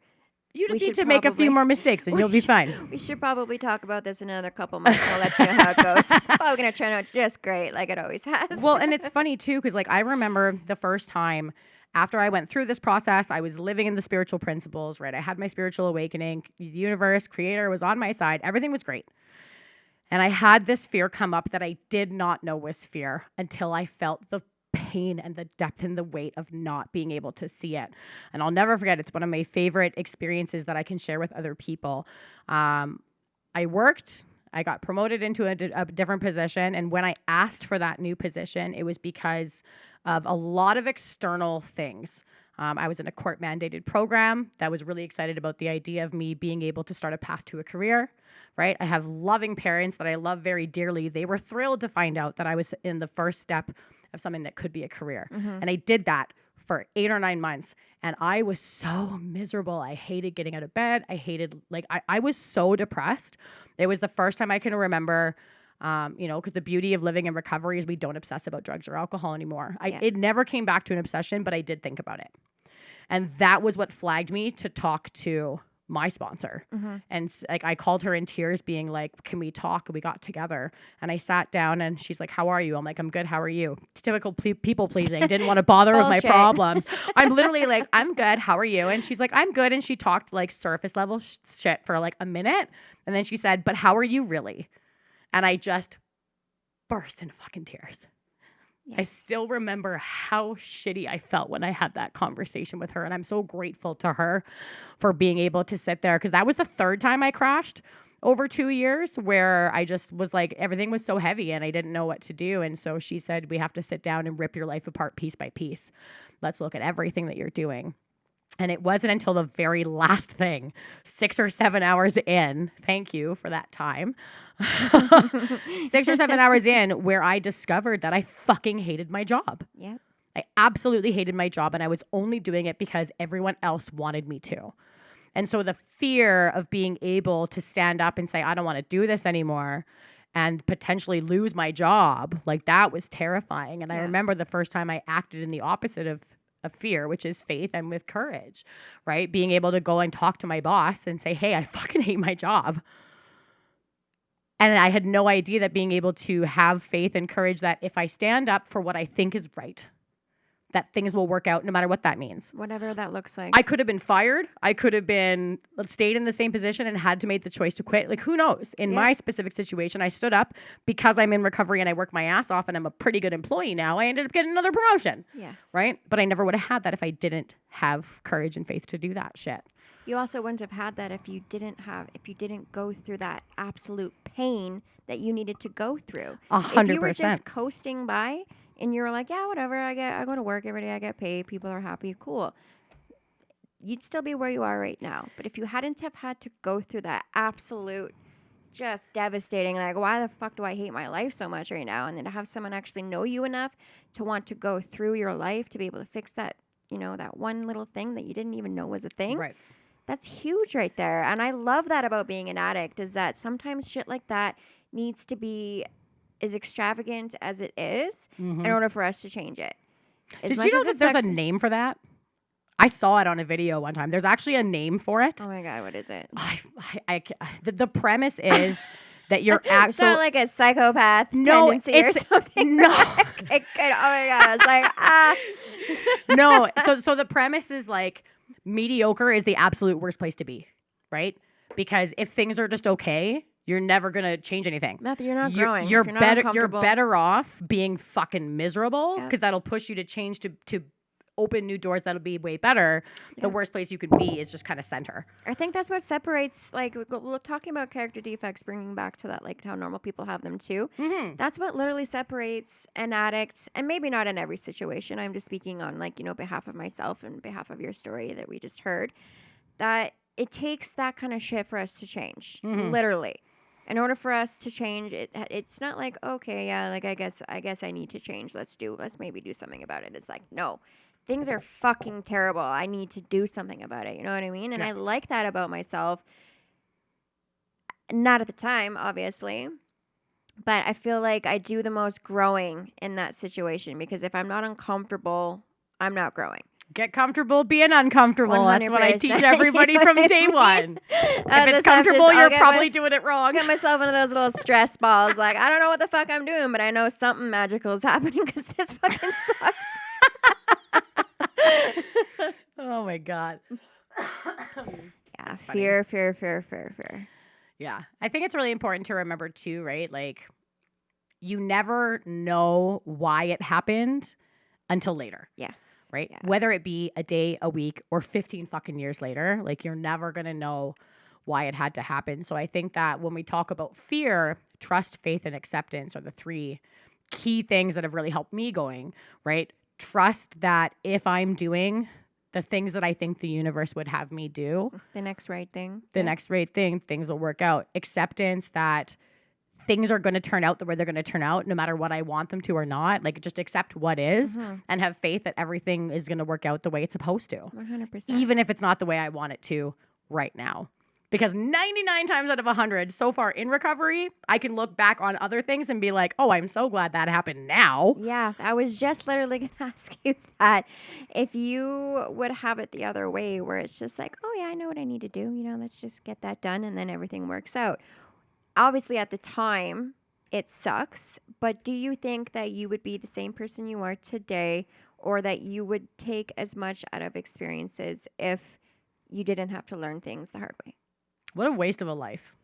You just We need should to make a few probably- more mistakes and you'll be fine. We should probably talk about this in another couple months. I'll let you know how it goes. It's probably going to turn out just great, like it always has. Well, and it's funny too, because like I remember the first time after I went through this process, I was living in the spiritual principles, right? I had my spiritual awakening. The universe, creator was on my side. Everything was great. And I had this fear come up that I did not know was fear until I felt the pain and the depth and the weight of not being able to see it. And I'll never forget, it's one of my favorite experiences that I can share with other people. I got promoted into a different position. And when I asked for that new position, it was because of a lot of external things. I was in a court mandated program that was really excited about the idea of me being able to start a path to a career, right? I have loving parents that I love very dearly. They were thrilled to find out that I was in the first step of something that could be a career. And I did that for 8 or 9 months. And I was so miserable. I hated getting out of bed. I was so depressed. It was the first time I can remember, because the beauty of living in recovery is we don't obsess about drugs or alcohol anymore. It never came back to an obsession, but I did think about it. And that was what flagged me to talk to my sponsor. And like I called her in tears being like, can we talk? And we got together and I sat down and she's like, how are you? I'm like, I'm good. How are you? Typical people pleasing. Didn't want to bother with my problems. I'm literally like, I'm good. How are you? And she's like, I'm good. And she talked like surface level shit for like a minute. And then she said, but how are you really? And I just burst into fucking tears. Yes. I still remember how shitty I felt when I had that conversation with her. And I'm so grateful to her for being able to sit there. Because that was the third time I crashed over 2 years where I just was like, everything was so heavy and I didn't know what to do. And so she said, we have to sit down and rip your life apart piece by piece. Let's look at everything that you're doing. And it wasn't until the very last thing, 6 or 7 hours in, thank you for that time, 6 or 7 hours in, where I discovered that I fucking hated my job. Yeah. I absolutely hated my job, and I was only doing it because everyone else wanted me to. And so the fear of being able to stand up and say, I don't want to do this anymore, and potentially lose my job, like that was terrifying. And I remember the first time I acted in the opposite of fear, which is faith and with courage, right? Being able to go and talk to my boss and say, hey, I fucking hate my job. And I had no idea that being able to have faith and courage that if I stand up for what I think is right, that things will work out no matter what that means. Whatever that looks like. I could have been fired. I could have been stayed in the same position and had to make the choice to quit. Like, who knows? In my specific situation, I stood up because I'm in recovery and I work my ass off and I'm a pretty good employee now. I ended up getting another promotion. Yes. Right? But I never would have had that if I didn't have courage and faith to do that shit. You also wouldn't have had that if you didn't go through that absolute pain that you needed to go through. 100%. If you were just coasting by and you were like, yeah, whatever, I go to work every day, I get paid, people are happy, cool. You'd still be where you are right now. But if you hadn't have had to go through that absolute, just devastating, like, why the fuck do I hate my life so much right now? And then to have someone actually know you enough to want to go through your life to be able to fix that, that one little thing that you didn't even know was a thing. Right. That's huge right there. And I love that about being an addict, is that sometimes shit like that needs to be as extravagant as it is in order for us to change it. Did you know that there's a name for that? I saw it on a video one time. There's actually a name for it. Oh my God, what is it? The premise is that you're It's not like a psychopath tendency or something. No. Okay, good. Oh my God, I was like, No. So the premise is like mediocre is the absolute worst place to be, right? Because if things are just okay, you're never gonna change anything. You're not growing. You're better off being fucking miserable because that'll push you to change to open new doors that'll be way better. The worst place you could be is just kind of center. I think that's what separates, like, we're talking about character defects, bringing back to that, like, how normal people have them too. That's what literally separates an addict, and maybe not in every situation. I'm just speaking on, like, behalf of myself and behalf of your story that we just heard, that it takes that kind of shit for us to change, literally. In order for us to change, it's not like, okay, yeah, like, I guess I need to change. Let's maybe do something about it. It's like, no. Things are fucking terrible. I need to do something about it. You know what I mean? And I like that about myself. Not at the time, obviously. But I feel like I do the most growing in that situation. Because if I'm not uncomfortable, I'm not growing. Get comfortable being uncomfortable. 100%. That's what I teach everybody from day one. If it's comfortable, you're probably doing it wrong. I get myself one of those little stress balls. Like, I don't know what the fuck I'm doing, but I know something magical is happening because this fucking sucks. Oh my God. Yeah, fear. Yeah. I think it's really important to remember too, right? Like, you never know why it happened until later. Yes. Right? Yeah. Whether it be a day, a week, or 15 fucking years later, like, you're never going to know why it had to happen. So I think that when we talk about fear, trust, faith, and acceptance are the three key things that have really helped me going, right? Trust that if I'm doing the things that I think the universe would have me do, the next right thing, things will work out. Acceptance that things are going to turn out the way they're going to turn out, no matter what I want them to or not. Like, just accept what is and have faith that everything is going to work out the way it's supposed to. 100%. Even if it's not the way I want it to right now. Because 99 times out of 100 so far in recovery, I can look back on other things and be like, oh, I'm so glad that happened now. Yeah, I was just literally going to ask you that. If you would have it the other way where it's just like, oh, yeah, I know what I need to do. Let's just get that done and then everything works out. Obviously, at the time, it sucks. But do you think that you would be the same person you are today, or that you would take as much out of experiences if you didn't have to learn things the hard way? What a waste of a life.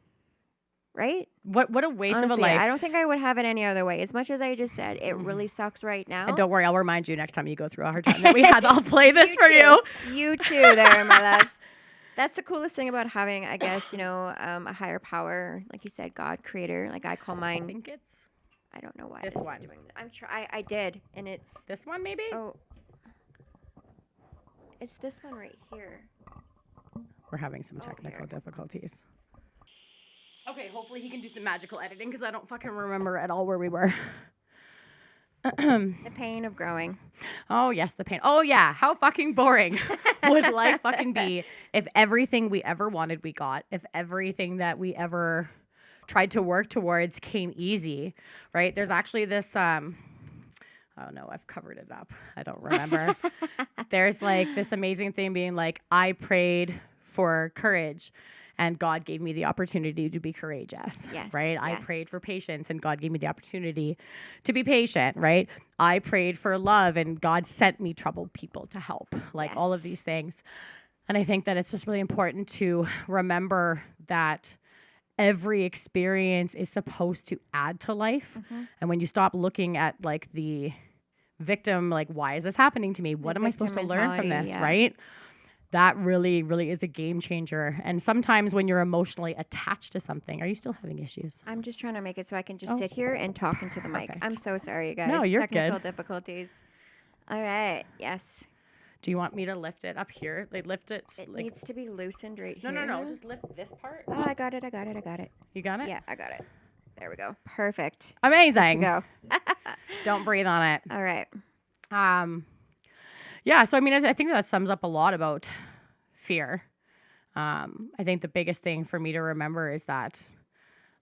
Right? What a waste Honestly, of a life. I don't think I would have it any other way. As much as I just said, it really sucks right now. And don't worry, I'll remind you next time you go through a hard time that we had. I'll play this for you. You too there, my love. That's the coolest thing about having, I guess, a higher power, like you said, God, creator. Like I call mine. I think it's. I don't know why this one. doing this. I did, and it's this one maybe. Oh, it's this one right here. We're having some technical difficulties. Okay, hopefully he can do some magical editing because I don't fucking remember at all where we were. The pain of growing. Oh, yes, the pain. Oh, yeah. How fucking boring would life fucking be if everything we ever wanted we got, if everything that we ever tried to work towards came easy, right? There's actually this, oh no, I've covered it up. I don't remember. There's like this amazing thing being like, I prayed for courage. and God gave me the opportunity to be courageous. Yes, Right? I yes. prayed for patience and God gave me the opportunity to be patient, right? I prayed for love and God sent me troubled people to help. Like all of Yes. these things. And I think that it's just really important to remember that every experience is supposed to add to life. And when you stop looking at like the victim, like, why is this happening to me? What am I supposed to victim learn from mentality, this? yeah. Right? That really, really is a game changer. And sometimes when you're emotionally attached to something, are you still having issues? I'm just trying to make it so I can just sit here and talk into the mic. Perfect. I'm so sorry, you guys. No, you're Technical good. difficulties. All right. Yes. Do you want me to lift it up here? Like lift it. It Like, needs to be loosened right no, here. no, no. Just lift this part. Oh, I got it. I got it. I got it. You got it? Yeah, I got it. There we go. Perfect. Amazing. Go. Don't breathe on it. All right. Yeah. So I mean, I think that sums up a lot about fear. I think the biggest thing for me to remember is that,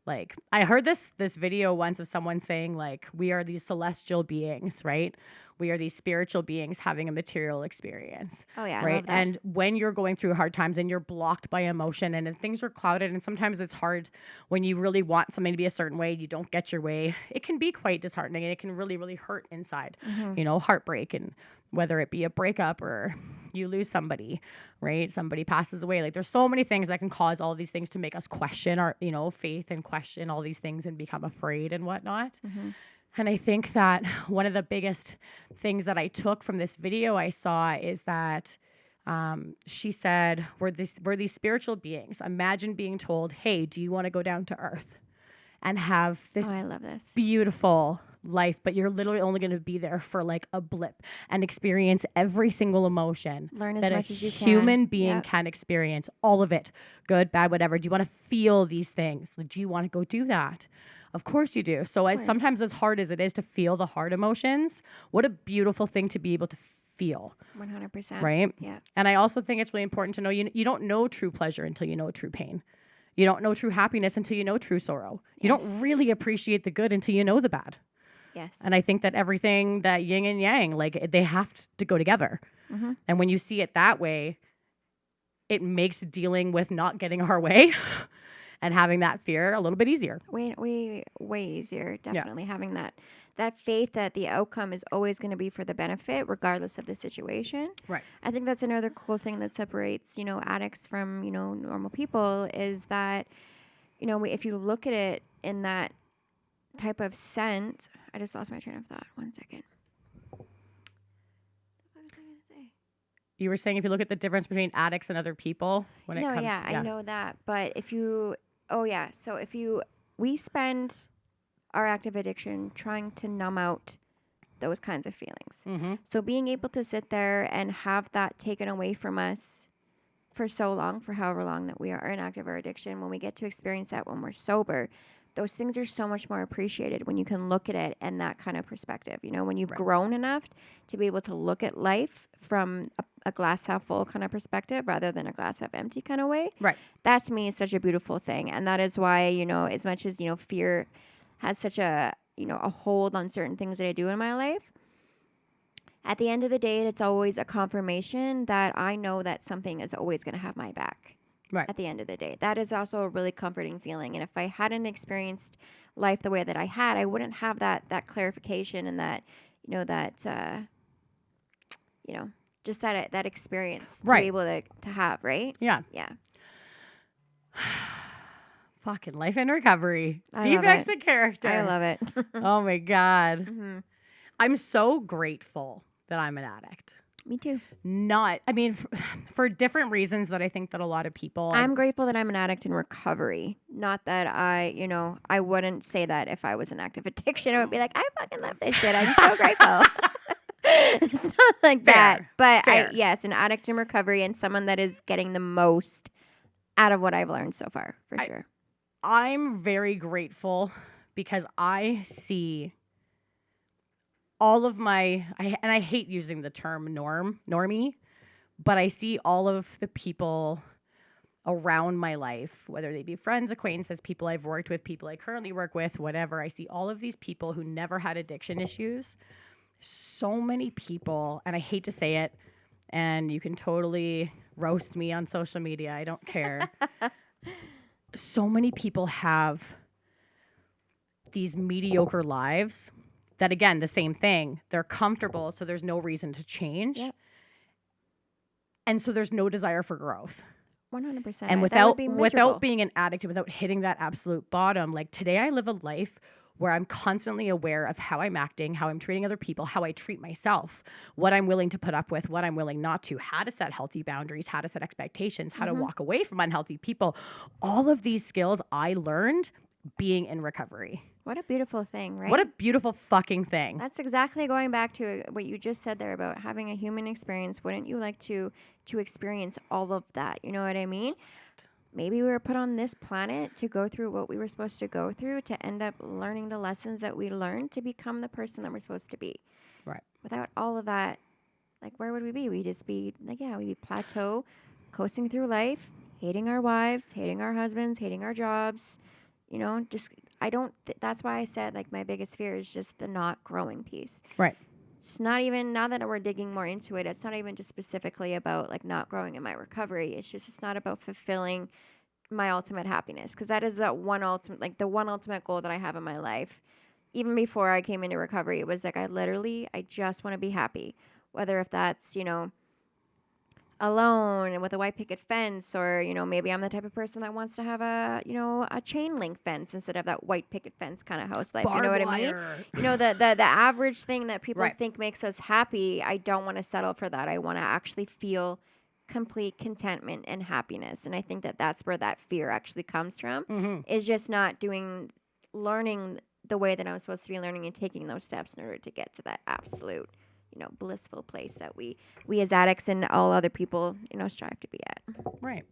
like, I heard this video once of someone saying, like, we are these celestial beings, right? We are these spiritual beings having a material experience. Oh, yeah. I Right. love that. And when you're going through hard times and you're blocked by emotion and things are clouded, and sometimes it's hard when you really want something to be a certain way, you don't get your way. It can be quite disheartening and it can really, really hurt inside, you know, heartbreak, and whether it be a breakup or you lose somebody, right? Somebody passes away. Like there's so many things that can cause all these things to make us question our, you know, faith and question all these things and become afraid and whatnot. And I think that one of the biggest things that I took from this video I saw is that she said, we're these spiritual beings. Imagine being told, hey, do you want to go down to earth and have this Oh, I love this. beautiful life, but you're literally only going to be there for like a blip and experience every single emotion Learn as that much a as you can. human being Yep. can experience, all of it, good, bad, whatever. Do you want to feel these things? Like, do you want to go do that? Of course you do. So sometimes as hard as it is to feel the hard emotions, what a beautiful thing to be able to feel. 100%. Right? Yeah. And I also think it's really important to know you don't know true pleasure until you know true pain. You don't know true happiness until you know true sorrow. You don't really appreciate the good until you know the bad. Yes. And I think that everything, that yin and yang, like they have to go together. And when you see it that way, it makes dealing with not getting our way and having that fear a little bit easier. Way easier. Definitely having that faith that the outcome is always going to be for the benefit, regardless of the situation. Right. I think that's another cool thing that separates, you know, addicts from, you know, normal people is that, you know, if you look at it in that type of sense, I just lost my train of thought. 1 second. What was I going to say? You were saying if you look at the difference between addicts and other people when it comes. I know that. But we spend our active addiction trying to numb out those kinds of feelings. So being able to sit there and have that taken away from us for so long, for however long that we are in active or addiction, when we get to experience that when we're sober, those things are so much more appreciated when you can look at it in that kind of perspective. You know, when you've grown enough to be able to look at life from a glass half full kind of perspective rather than a glass half empty kind of way. Right. That to me is such a beautiful thing. And that is why, you know, as much as, you know, fear has such a, you know, a hold on certain things that I do in my life, at the end of the day, it's always a confirmation that I know that something is always going to have my back. Right. At the end of the day, that is also a really comforting feeling. And if I hadn't experienced life the way that I had, I wouldn't have that clarification and that, you know, just that experience to be able to have, right? Yeah. Yeah. Fucking life in recovery. I love Defects it. and character. I love it. Oh my God. I'm so grateful that I'm an addict. Me too. For different reasons that I think that a lot of people. I'm grateful that I'm an addict in recovery. Not that I wouldn't say that if I was in active addiction. I would be like, I fucking love this shit. I'm so grateful. It's not like that. But yes, an addict in recovery and someone that is getting the most out of what I've learned so far, for sure. I'm very grateful because I see all of and I hate using the term normie, but I see all of the people around my life, whether they be friends, acquaintances, people I've worked with, people I currently work with, whatever. I see all of these people who never had addiction issues. So many people, and I hate to say it, and you can totally roast me on social media. I don't care. so many people have these mediocre lives that, again, the same thing. They're comfortable, so there's no reason to change. Yep. And so there's no desire for growth. 100%. And That would be miserable. without being an addict, without hitting that absolute bottom, like today I live a life where I'm constantly aware of how I'm acting, how I'm treating other people, how I treat myself, what I'm willing to put up with, what I'm willing not to, how to set healthy boundaries, how to set expectations, how to walk away from unhealthy people. All of these skills I learned being in recovery. What a beautiful thing, right? What a beautiful fucking thing. That's exactly going back to what you just said there about having a human experience. Wouldn't you like to experience all of that? You know what I mean? Maybe we were put on this planet to go through what we were supposed to go through, to end up learning the lessons that we learned to become the person that we're supposed to be. Right. Without all of that, like, where would we be? We'd just be, like, yeah, we'd be plateau, coasting through life, hating our wives, hating our husbands, hating our jobs. You know, just, that's why I said, like, my biggest fear is just the not growing piece. Right. It's not even, now that we're digging more into it, it's not even just specifically about, like, not growing in my recovery. It's not about fulfilling my ultimate happiness, because that is the one ultimate goal that I have in my life. Even before I came into recovery, it was like, I just want to be happy. Whether if that's, you know, alone and with a white picket fence, or, you know, maybe I'm the type of person that wants to have a, you know, a chain link fence instead of that white picket fence kind of house life. You know what I mean? You know, the average thing that people think makes us happy. I don't want to settle for that. I want to actually feel complete contentment and happiness. And I think that that's where that fear actually comes from, is just not learning the way that I'm supposed to be learning and taking those steps in order to get to that absolute, you know, blissful place that we as addicts and all other people, you know, strive to be at. Right.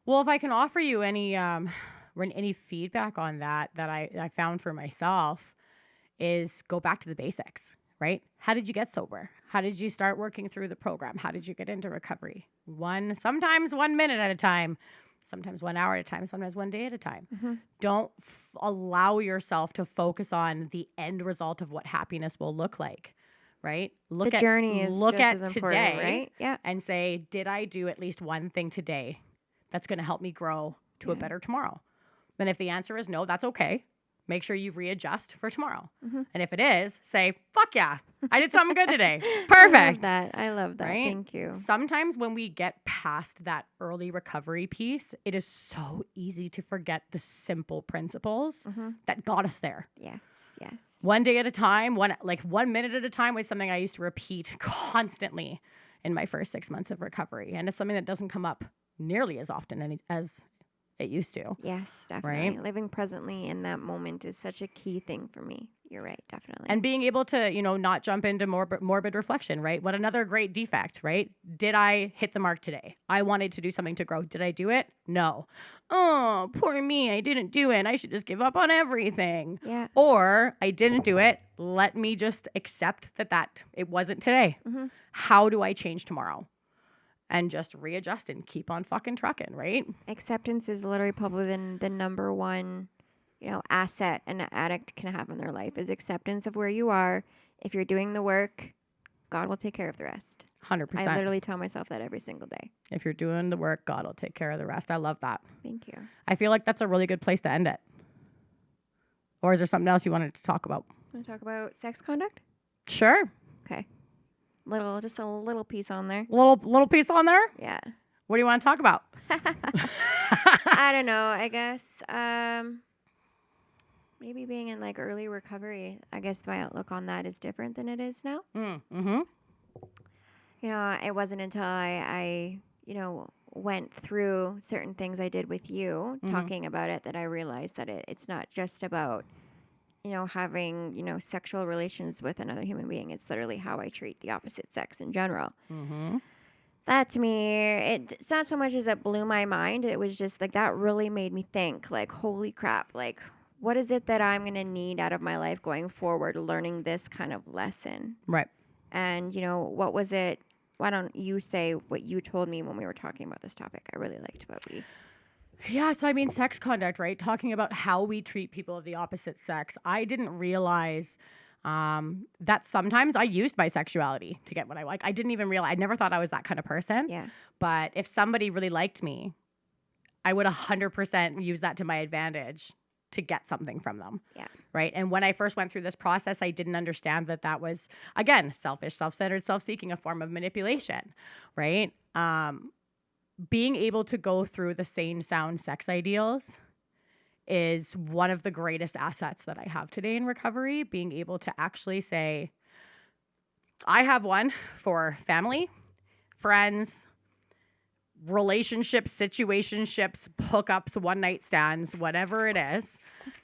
Well, if I can offer you any feedback on that I found for myself, is go back to the basics, right? How did you get sober? How did you start working through the program? How did you get into recovery? Sometimes 1 minute at a time, sometimes 1 hour at a time, sometimes 1 day at a time. Don't allow yourself to focus on the end result of what happiness will look like, right? Look at today, right? Yeah. And say, did I do at least one thing today that's going to help me grow to a better tomorrow? Then if the answer is no, that's okay. Make sure you readjust for tomorrow. And if it is, say, fuck yeah, I did something good today. Perfect. I love that. Right? Thank you. Sometimes when we get past that early recovery piece, it is so easy to forget the simple principles that got us there. Yes. 1 day at a time, 1 minute at a time was something I used to repeat constantly in my first 6 months of recovery. And it's something that doesn't come up nearly as often as it used to. Yes, definitely. Right? Living presently in that moment is such a key thing for me. You're right, definitely. And being able to, you know, not jump into morbid reflection, right? What another great defect, right? Did I hit the mark today? I wanted to do something to grow. Did I do it? No. Oh, poor me. I didn't do it. I should just give up on everything. Yeah. Or I didn't do it. Let me just accept that it wasn't today. How do I change tomorrow? And just readjust and keep on fucking trucking, right? Acceptance is literally probably the number one, you know, asset an addict can have in their life, is acceptance of where you are. If you're doing the work, God will take care of the rest. 100%. I literally tell myself that every single day. If you're doing the work, God will take care of the rest. I love that. Thank you. I feel like that's a really good place to end it. Or is there something else you wanted to talk about? Want to talk about sex conduct? Sure. Okay. Just a little piece on there. Little piece on there? Yeah. What do you want to talk about? I don't know. I guess maybe being in like early recovery, I guess my outlook on that is different than it is now. Mm-hmm. You know, it wasn't until I you know, went through certain things I did with you, talking about it, that I realized that it's not just about, you know, having, you know, sexual relations with another human being. It's literally how I treat the opposite sex in general. That to me, it's not so much as it blew my mind. It was just like, that really made me think, like, holy crap, like, what is it that I'm going to need out of my life going forward, learning this kind of lesson? Right. And, you know, what was it? Why don't you say what you told me when we were talking about this topic? I really liked what we... Yeah, so I mean, sex conduct, right? Talking about how we treat people of the opposite sex. I didn't realize that sometimes I used my sexuality to get what I like. I didn't even realize. I never thought I was that kind of person. Yeah. But if somebody really liked me, I would 100% use that to my advantage to get something from them. Yeah. Right. And when I first went through this process, I didn't understand that was, again, selfish, self-centered, self-seeking, a form of manipulation. Right. Being able to go through the sane, sound sex ideals is one of the greatest assets that I have today in recovery. Being able to actually say, I have one for family, friends, relationships, situationships, hookups, one night stands, whatever it is.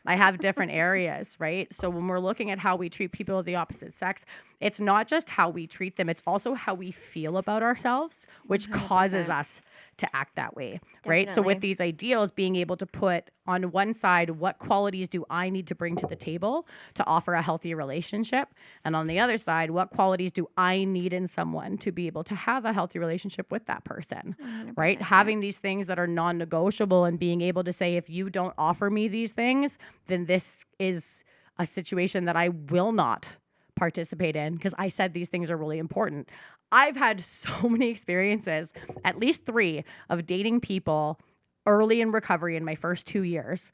I have different areas, right? So when we're looking at how we treat people of the opposite sex, it's not just how we treat them, it's also how we feel about ourselves, which 100%. causes us to act that way, right? So with these ideals, being able to put on one side, what qualities do I need to bring to the table to offer a healthy relationship? And on the other side, what qualities do I need in someone to be able to have a healthy relationship with that person, right? Having these things that are non-negotiable and being able to say, if you don't offer me these things, then this is a situation that I will not participate in because I said these things are really important. I've had so many experiences, at least 3, of dating people early in recovery in my first 2 years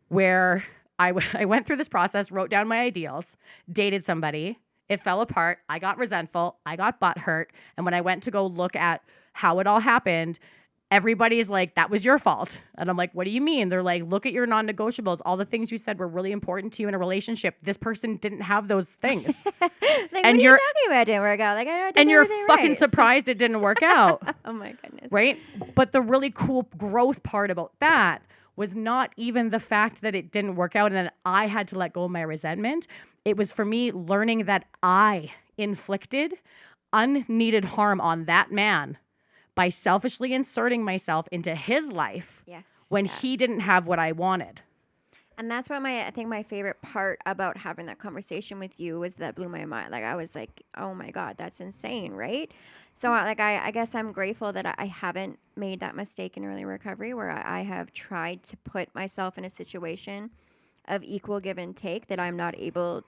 where I went through this process, wrote down my ideals, dated somebody, it fell apart, I got resentful, I got butthurt, and when I went to go look at how it all happened, everybody's like, that was your fault. And I'm like, what do you mean? They're like, look at your non-negotiables. All the things you said were really important to you in a relationship. This person didn't have those things. Like, And what are you talking about? It didn't work out. Like, I know. And you're fucking surprised it didn't work out. Oh my goodness. Right? But the really cool growth part about that was not even the fact that it didn't work out and then I had to let go of my resentment. It was for me learning that I inflicted unneeded harm on that man by selfishly inserting myself into his life when he didn't have what I wanted. And that's what I think my favorite part about having that conversation with you was that blew my mind. Like, I was like, oh my God, that's insane, right? So I guess I'm grateful that I haven't made that mistake in early recovery where I have tried to put myself in a situation of equal give and take that I'm not able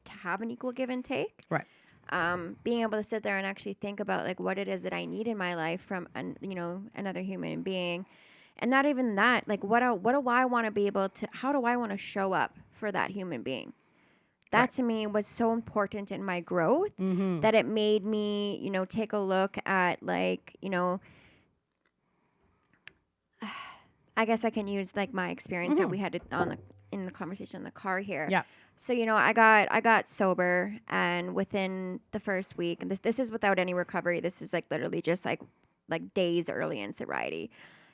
to have an equal give and take. Right. Being able to sit there and actually think about like what it is that I need in my life from another human being, and not even that, like what do I want to be able to, how do I want to show up for that human being? That to me was so important in my growth that it made me, take a look at like, I guess I can use like my experience that we had in the conversation in the car here. Yeah. So, I got sober, and within the first week, and this is without any recovery. This is like literally just like days early in sobriety.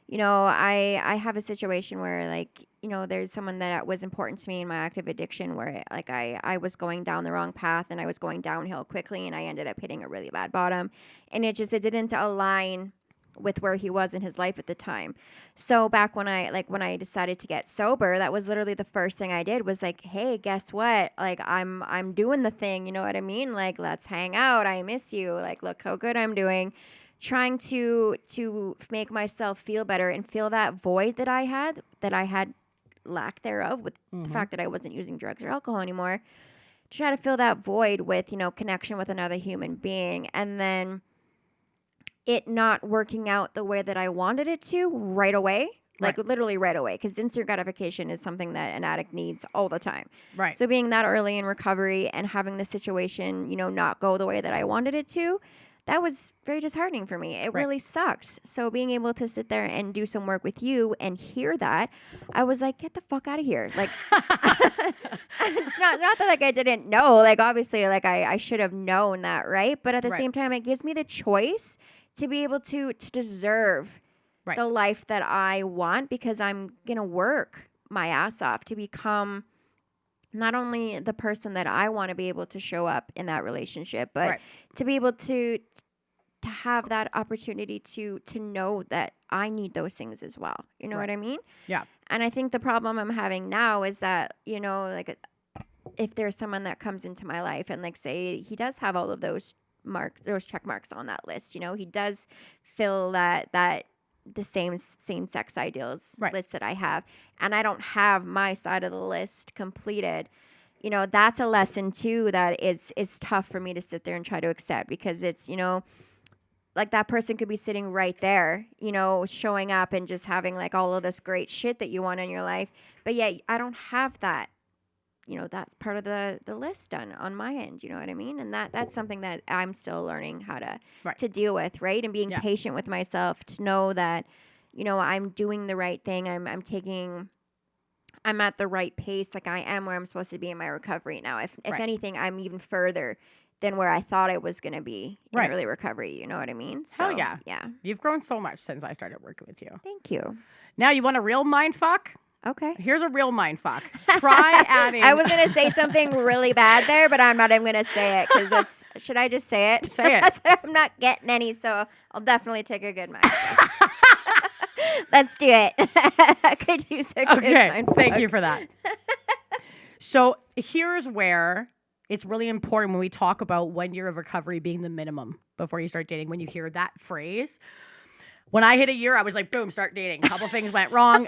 I have a situation where like, there's someone that was important to me in my active addiction where like I was going down the wrong path and I was going downhill quickly and I ended up hitting a really bad bottom, and it didn't align with where he was in his life at the time. So back when I decided to get sober, that was literally the first thing I did was like, hey, guess what? Like I'm doing the thing, you know what I mean? Like, let's hang out. I miss you. Like, look how good I'm doing. Trying to make myself feel better and fill that void that I had lack thereof with the fact that I wasn't using drugs or alcohol anymore. Try to fill that void with, connection with another human being, and then it not working out the way that I wanted it to right away. Like literally right away, because instant gratification is something that an addict needs all the time. Right. So being that early in recovery and having the situation, not go the way that I wanted it to, that was very disheartening for me. It really sucked. So being able to sit there and do some work with you and hear that, I was like, get the fuck out of here. Like, it's not that like I didn't know. Like, obviously, like I should have known that, right? But at the same time, it gives me the choice to be able to deserve the life that I want, because I'm going to work my ass off to become not only the person that I want to be able to show up in that relationship, but to be able to have that opportunity to know that I need those things as well. You know what I mean? Yeah. And I think the problem I'm having now is that, like if there's someone that comes into my life and like say he does have all of those check marks on that list, he does fill that the same sex ideals list that I have, and I don't have my side of the list completed, that's a lesson too that is tough for me to sit there and try to accept, because it's, like that person could be sitting right there, you know, showing up and just having like all of this great shit that you want in your life. But yet I don't have that, you know, that's part of the list done on my end. You know what I mean? And that's something that I'm still learning how to deal with, right? And being patient with myself to know that, you know, I'm doing the right thing. I'm at the right pace. Like I am where I'm supposed to be in my recovery now. If anything, I'm even further than where I thought I was going to be in early recovery. You know what I mean? So, hell yeah. Yeah. You've grown so much since I started working with you. Thank you. Now you want a real mind fuck? Okay. Here's a real mind fuck. Try adding. I was going to say something really bad there, but I'm not even going to say it because should I just say it? Say it. I'm not getting any, so I'll definitely take a good mind fuck. Let's do it. I could use a good mind fuck. Thank you for that. So here's where it's really important when we talk about 1 year of recovery being the minimum before you start dating. When you hear that phrase, when I hit a year, I was like, boom, start dating. A couple things went wrong.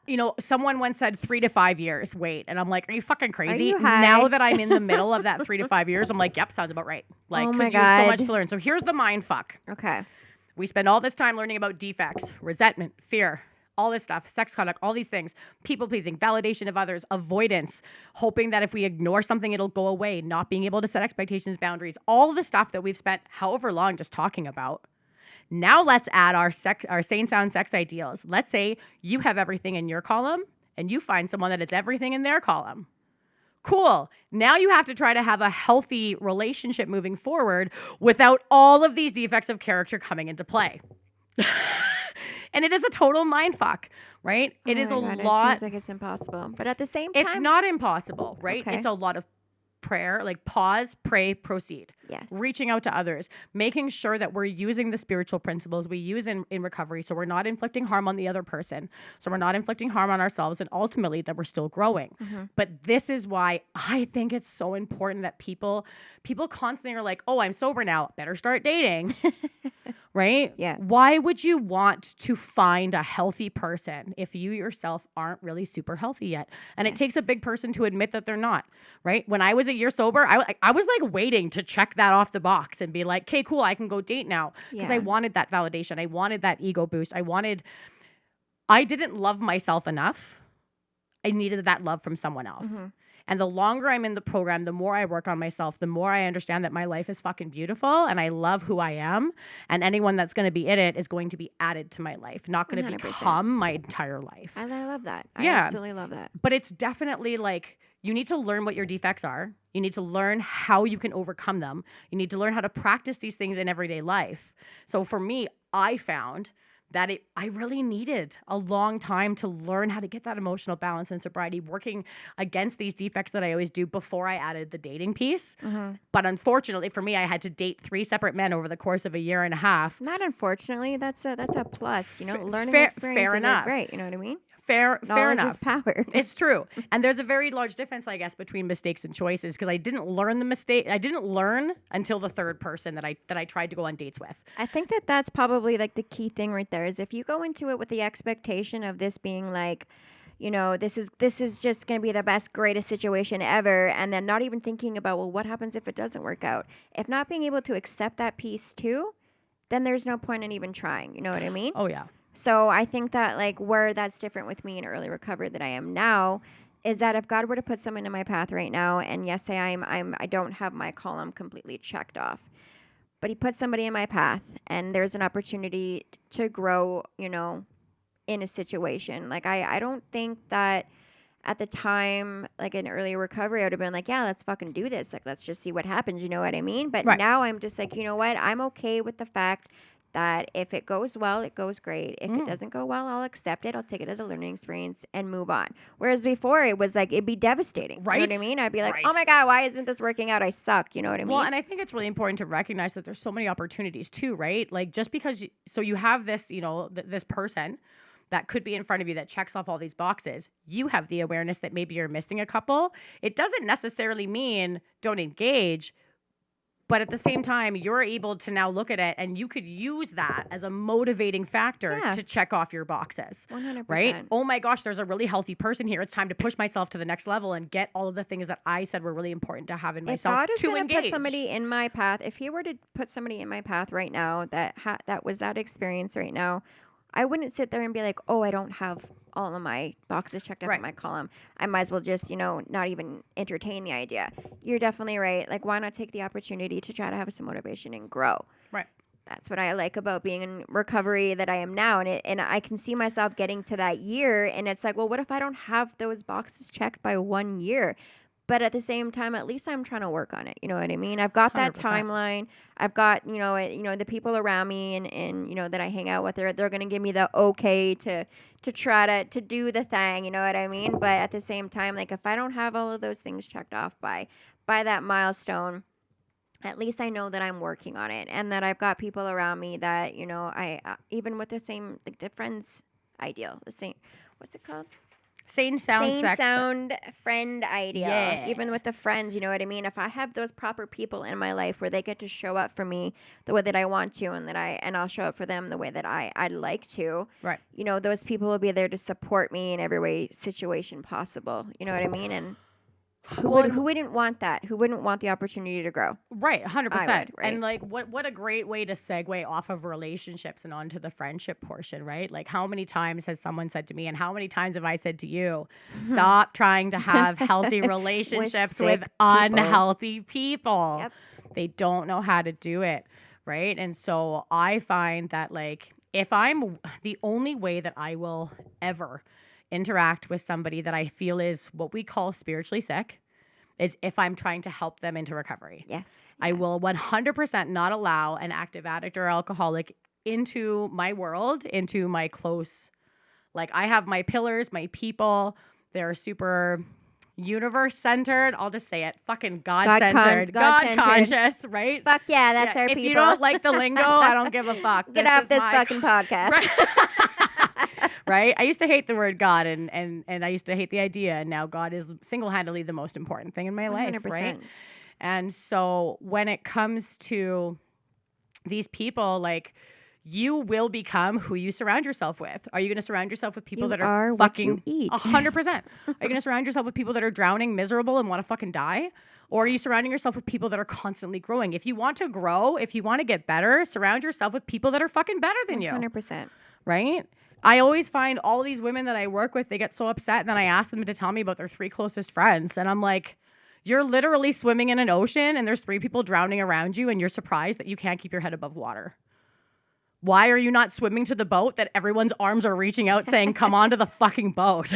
You know, someone once said 3 to 5 years. Wait. And I'm like, are you fucking crazy? You high? Now that I'm in the middle of that 3 to 5 years, I'm like, yep, sounds about right. Like, oh my God. there's so much to learn. So here's the mind fuck. Okay. We spend all this time learning about defects, resentment, fear, all this stuff, sex conduct, all these things, people pleasing, validation of others, avoidance, hoping that if we ignore something, it'll go away, not being able to set expectations, boundaries, all the stuff that we've spent however long just talking about. Now let's add our sane sound sex ideals. Let's say you have everything in your column and you find someone that is everything in their column. Cool. Now you have to try to have a healthy relationship moving forward without all of these defects of character coming into play. And it is a total mind fuck, right? It is a lot. It seems like it's impossible. But at the same time, it's not impossible, right? Okay. It's a lot of prayer, like pause, pray, proceed. Yes. Reaching out to others, making sure that we're using the spiritual principles we use in recovery. So we're not inflicting harm on the other person. So we're not inflicting harm on ourselves, and ultimately that we're still growing. Mm-hmm. But this is why I think it's so important that people constantly are like, oh, I'm sober now, better start dating. Right? Yeah. Why would you want to find a healthy person if you yourself aren't really super healthy yet? And it takes a big person to admit that they're not, right? When I was a year sober, I was like waiting to check that off the box and be like, okay, cool, I can go date now. Because I wanted that validation. I wanted that ego boost. I didn't love myself enough. I needed that love from someone else. Mm-hmm. And the longer I'm in the program, the more I work on myself, the more I understand that my life is fucking beautiful and I love who I am. And anyone that's going to be in it is going to be added to my life, not going to become my entire life. I love that. I absolutely love that. But it's definitely like, you need to learn what your defects are. You need to learn how you can overcome them. You need to learn how to practice these things in everyday life. So for me, I found that I really needed a long time to learn how to get that emotional balance and sobriety, working against these defects that I always do before I added the dating piece. Mm-hmm. But unfortunately for me, I had to date 3 separate men over the course of a year and a half. Not unfortunately, that's a plus. You know, learning experiences are great. You know what I mean? Fair enough. Is power. It's true. And there's a very large difference, I guess, between mistakes and choices, because I didn't learn the mistake. I didn't learn until the third person that I tried to go on dates with. I think that's probably like the key thing right there is if you go into it with the expectation of this being like, you know, this is just going to be the best, greatest situation ever, and then not even thinking about, well, what happens if it doesn't work out? If not being able to accept that piece too, then there's no point in even trying. You know what I mean? Oh, yeah. So I think that like where that's different with me in early recovery than I am now is that if God were to put someone in my path right now, and yes, I don't have my column completely checked off, but he put somebody in my path and there's an opportunity to grow, you know, in a situation. Like I don't think that at the time, like in early recovery, I would have been like, yeah, let's fucking do this. Like, let's just see what happens. You know what I mean? But now I'm just like, you know what? I'm okay with the fact that if it goes well, it goes great. If it doesn't go well, I'll accept it. I'll take it as a learning experience and move on. Whereas before, it was like, it'd be devastating. Right. You know what I mean? I'd be like, oh my God, why isn't this working out? I suck. You know what I mean? Well, and I think it's really important to recognize that there's so many opportunities too, right? Like just because, so you have this, you know, this person that could be in front of you that checks off all these boxes. You have the awareness that maybe you're missing a couple. It doesn't necessarily mean don't engage. But at the same time, you're able to now look at it and you could use that as a motivating factor Yeah. to check off your boxes. 100%. Right? Oh my gosh, there's a really healthy person here. It's time to push myself to the next level and get all of the things that I said were really important to have in If myself God is to going to engage. put somebody in my path, if He were to put somebody in my path right now that was that experience right now, I wouldn't sit there and be like, oh, I don't have all of my boxes checked off Right. in my column. I might as well just, not even entertain the idea. You're definitely right. Like, why not take the opportunity to try to have some motivation and grow? Right. That's what I like about being in recovery that I am now. And I can see myself getting to that year. And it's like, well, what if I don't have those boxes checked by 1 year? But at the same time, at least I'm trying to work on it. You know what I mean? I've got that 100%. timeline. I've got, the people around me and that I hang out with, they're going to give me the okay to try to do the thing. You know what I mean? But at the same time, like, if I don't have all of those things checked off by that milestone, at least I know that I'm working on it and that I've got people around me that, I even with the same, like the friends ideal, the same, what's it called? Sane sound friend ideal. Yeah. Even with the friends, you know what I mean? If I have those proper people in my life where they get to show up for me the way that I want to and I'll show up for them the way that I'd like to. Right. Those people will be there to support me in every way situation possible. You know what I mean? And who wouldn't want that? Who wouldn't want the opportunity to grow? Right, 100%. Right? And like what a great way to segue off of relationships and onto the friendship portion, right? Like how many times has someone said to me and how many times have I said to you, stop trying to have healthy relationships with sick people. unhealthy people. Yep. They don't know how to do it, right? And so I find that like if I'm the only way that I will ever interact with somebody that I feel is what we call spiritually sick is if I'm trying to help them into recovery. Yes. I will 100% not allow an active addict or alcoholic into my world, into my close, like I have my pillars, my people, they're super universe centered. I'll just say it, fucking God centered, God conscious, right? Fuck yeah, that's our if people. If you don't like the lingo, I don't give a fuck. Get off this fucking podcast. Right? Right? I used to hate the word God and I used to hate the idea. And now God is single-handedly the most important thing in my 100%. life, right? And so when it comes to these people, like you will become who you surround yourself with. Are you going to surround yourself with people that are fucking 100%? Are you going to surround yourself with people that are drowning, miserable, and want to fucking die? Or are you surrounding yourself with people that are constantly growing? If you want to grow, if you want to get better, surround yourself with people that are fucking better than you. 100%. Right? I always find all these women that I work with, they get so upset and then I ask them to tell me about their 3 closest friends. And I'm like, you're literally swimming in an ocean and there's 3 people drowning around you and you're surprised that you can't keep your head above water. Why are you not swimming to the boat that everyone's arms are reaching out saying, come on to the fucking boat?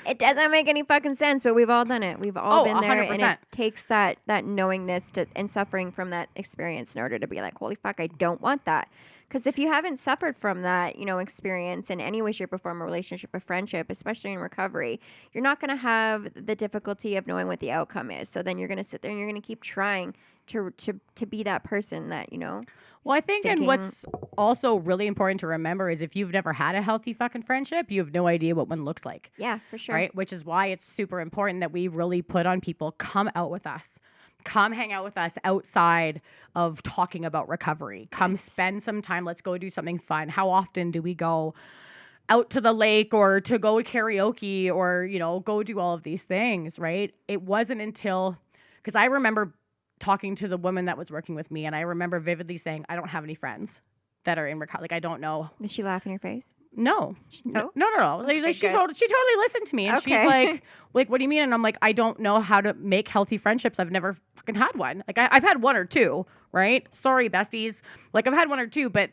It doesn't make any fucking sense, but we've all done it. We've all been there. 100%. And it takes that knowingness and suffering from that experience in order to be like, holy fuck, I don't want that. Because if you haven't suffered from that, experience in any way, shape, or form, a relationship, a friendship, especially in recovery, you're not going to have the difficulty of knowing what the outcome is. So then you're going to sit there and you're going to keep trying to be that person that, Well, I think, and what's also really important to remember is if you've never had a healthy fucking friendship, you have no idea what one looks like. Yeah, for sure. Right? Which is why it's super important that we really put on people, come out with us. Come hang out with us outside of talking about recovery. Come spend some time. Let's go do something fun. How often do we go out to the lake or to go karaoke or, go do all of these things, right? It wasn't until, because I remember talking to the woman that was working with me and I remember vividly saying, I don't have any friends that are in recovery. Like, I don't know. Did she laugh in your face? No. No? No. Okay, she totally listened to me. And she's like, what do you mean? And I'm like, I don't know how to make healthy friendships. I've never fucking had one. Like, I've had 1 or 2, right? Sorry, besties. Like, I've had 1 or 2, but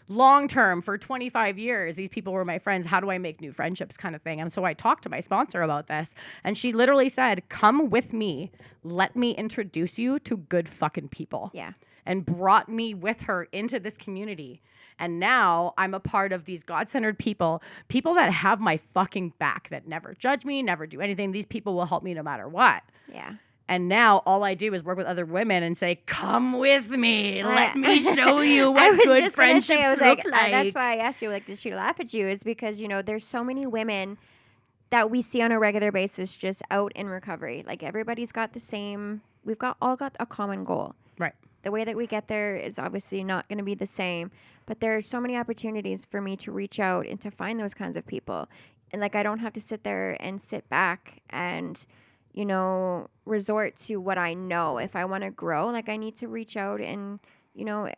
long term, for 25 years, these people were my friends. How do I make new friendships kind of thing? And so I talked to my sponsor about this. And she literally said, come with me. Let me introduce you to good fucking people. Yeah. And brought me with her into this community. And now I'm a part of these God-centered people that have my fucking back, that never judge me, never do anything. These people will help me no matter what. Yeah. And now all I do is work with other women and say, come with me. Let me show you what good friendships look like. That's why I asked you, like, did she laugh at you? Is because, there's so many women that we see on a regular basis just out in recovery. Like, everybody's got the same we've all got a common goal. Right. The way that we get there is obviously not going to be the same, but there are so many opportunities for me to reach out and to find those kinds of people. And like, I don't have to sit there and sit back and, you know, resort to what I know. If I want to grow, like, I need to reach out and, you know,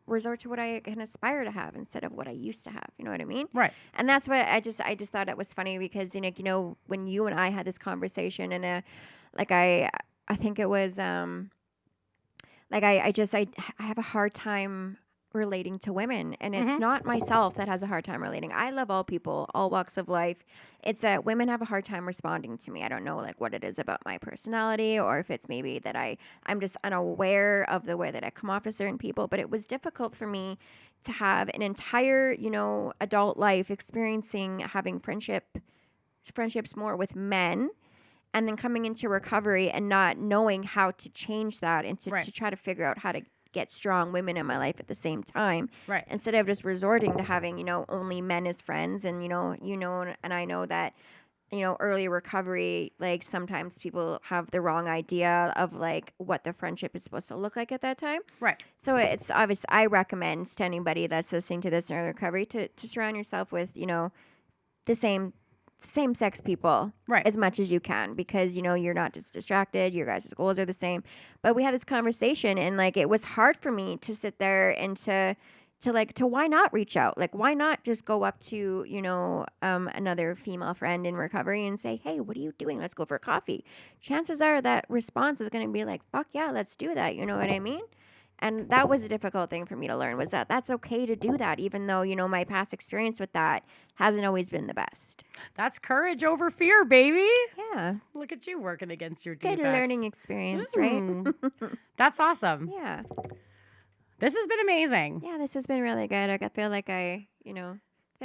resort to what I can aspire to have instead of what I used to have. You know what I mean? Right. And that's what I just thought it was funny because, you know, when you and I had this conversation and like I think it was, like I have a hard time relating to women, and it's not myself that has a hard time relating. I love all people, all walks of life. It's that women have a hard time responding to me. I don't know like what it is about my personality, or if it's maybe that I'm just unaware of the way that I come off to certain people. But it was difficult for me to have an entire, you know, adult life experiencing having friendships more with men, and then coming into recovery and not knowing how to change that and to try to figure out how to get strong women in my life at the same time. Right. Instead of just resorting to having, you know, only men as friends. And, you know, and I know that, you know, early recovery, like sometimes people have the wrong idea of like what the friendship is supposed to look like at that time. Right. So it's obvious. I recommend to anybody that's listening to this in early recovery to surround yourself with, you know, the same sex people as much as you can, because, you know, you're not just distracted, your guys' goals are the same. But we had this conversation and like it was hard for me to sit there and to why not reach out? Like, why not just go up to, you know, another female friend in recovery and say, hey, what are you doing? Let's go for coffee. Chances are that response is going to be like, fuck yeah, let's do that. You know what I mean? And that was a difficult thing for me to learn, was that that's okay to do that, even though, you know, my past experience with that hasn't always been the best. That's courage over fear, baby. Yeah. Look at you working against your defects. Good learning experience, right? That's awesome. Yeah. This has been amazing. Yeah, this has been really good. I feel like I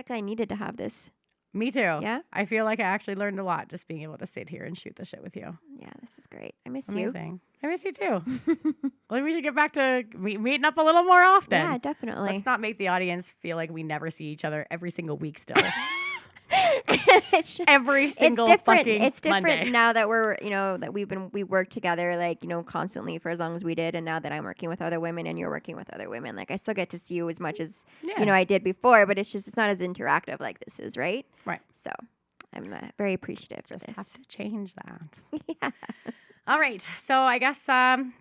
needed to have this. Me too. Yeah? I feel like I actually learned a lot just being able to sit here and shoot the shit with you. Yeah, this is great. I miss Amazing. I miss you too. Well, we should get back to meeting up a little more often. Yeah, definitely. Let's not make the audience feel like we never see each other every single week still. It's just every single fucking It's different Monday. now that we're, you know, that we worked together, like, you know, constantly for as long as we did, and now that I'm working with other women and you're working with other women, like I still get to see you as much as you know I did before, but it's not as interactive like this is, right? Right. So I'm very appreciative for this. Have to change that. Yeah. All right. So I guess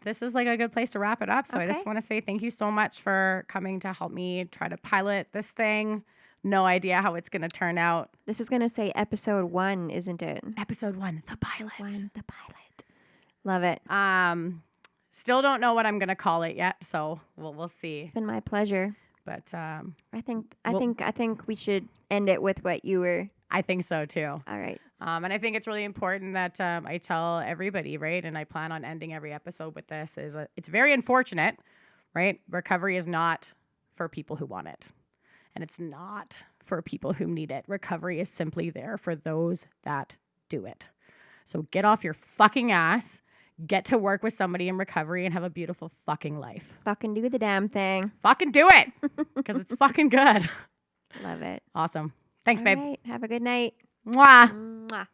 this is like a good place to wrap it up. So I just want to say thank you so much for coming to help me try to pilot this thing. No idea how it's going to turn out. This is going to say episode 1, isn't it? Episode 1, the pilot. The pilot. Love it. Still don't know what I'm going to call it yet. So we'll see. It's been my pleasure. But I think we should end it with what you were. I think so too. All right. And I think it's really important that I tell everybody, right? And I plan on ending every episode with this, is it's very unfortunate, right? Recovery is not for people who want it. And it's not for people who need it. Recovery is simply there for those that do it. So get off your fucking ass, get to work with somebody in recovery, and have a beautiful fucking life. Fucking do the damn thing. Fucking do it, because it's fucking good. Love it. Awesome. Thanks, All babe. right. Have a good night. Mwah. Mwah.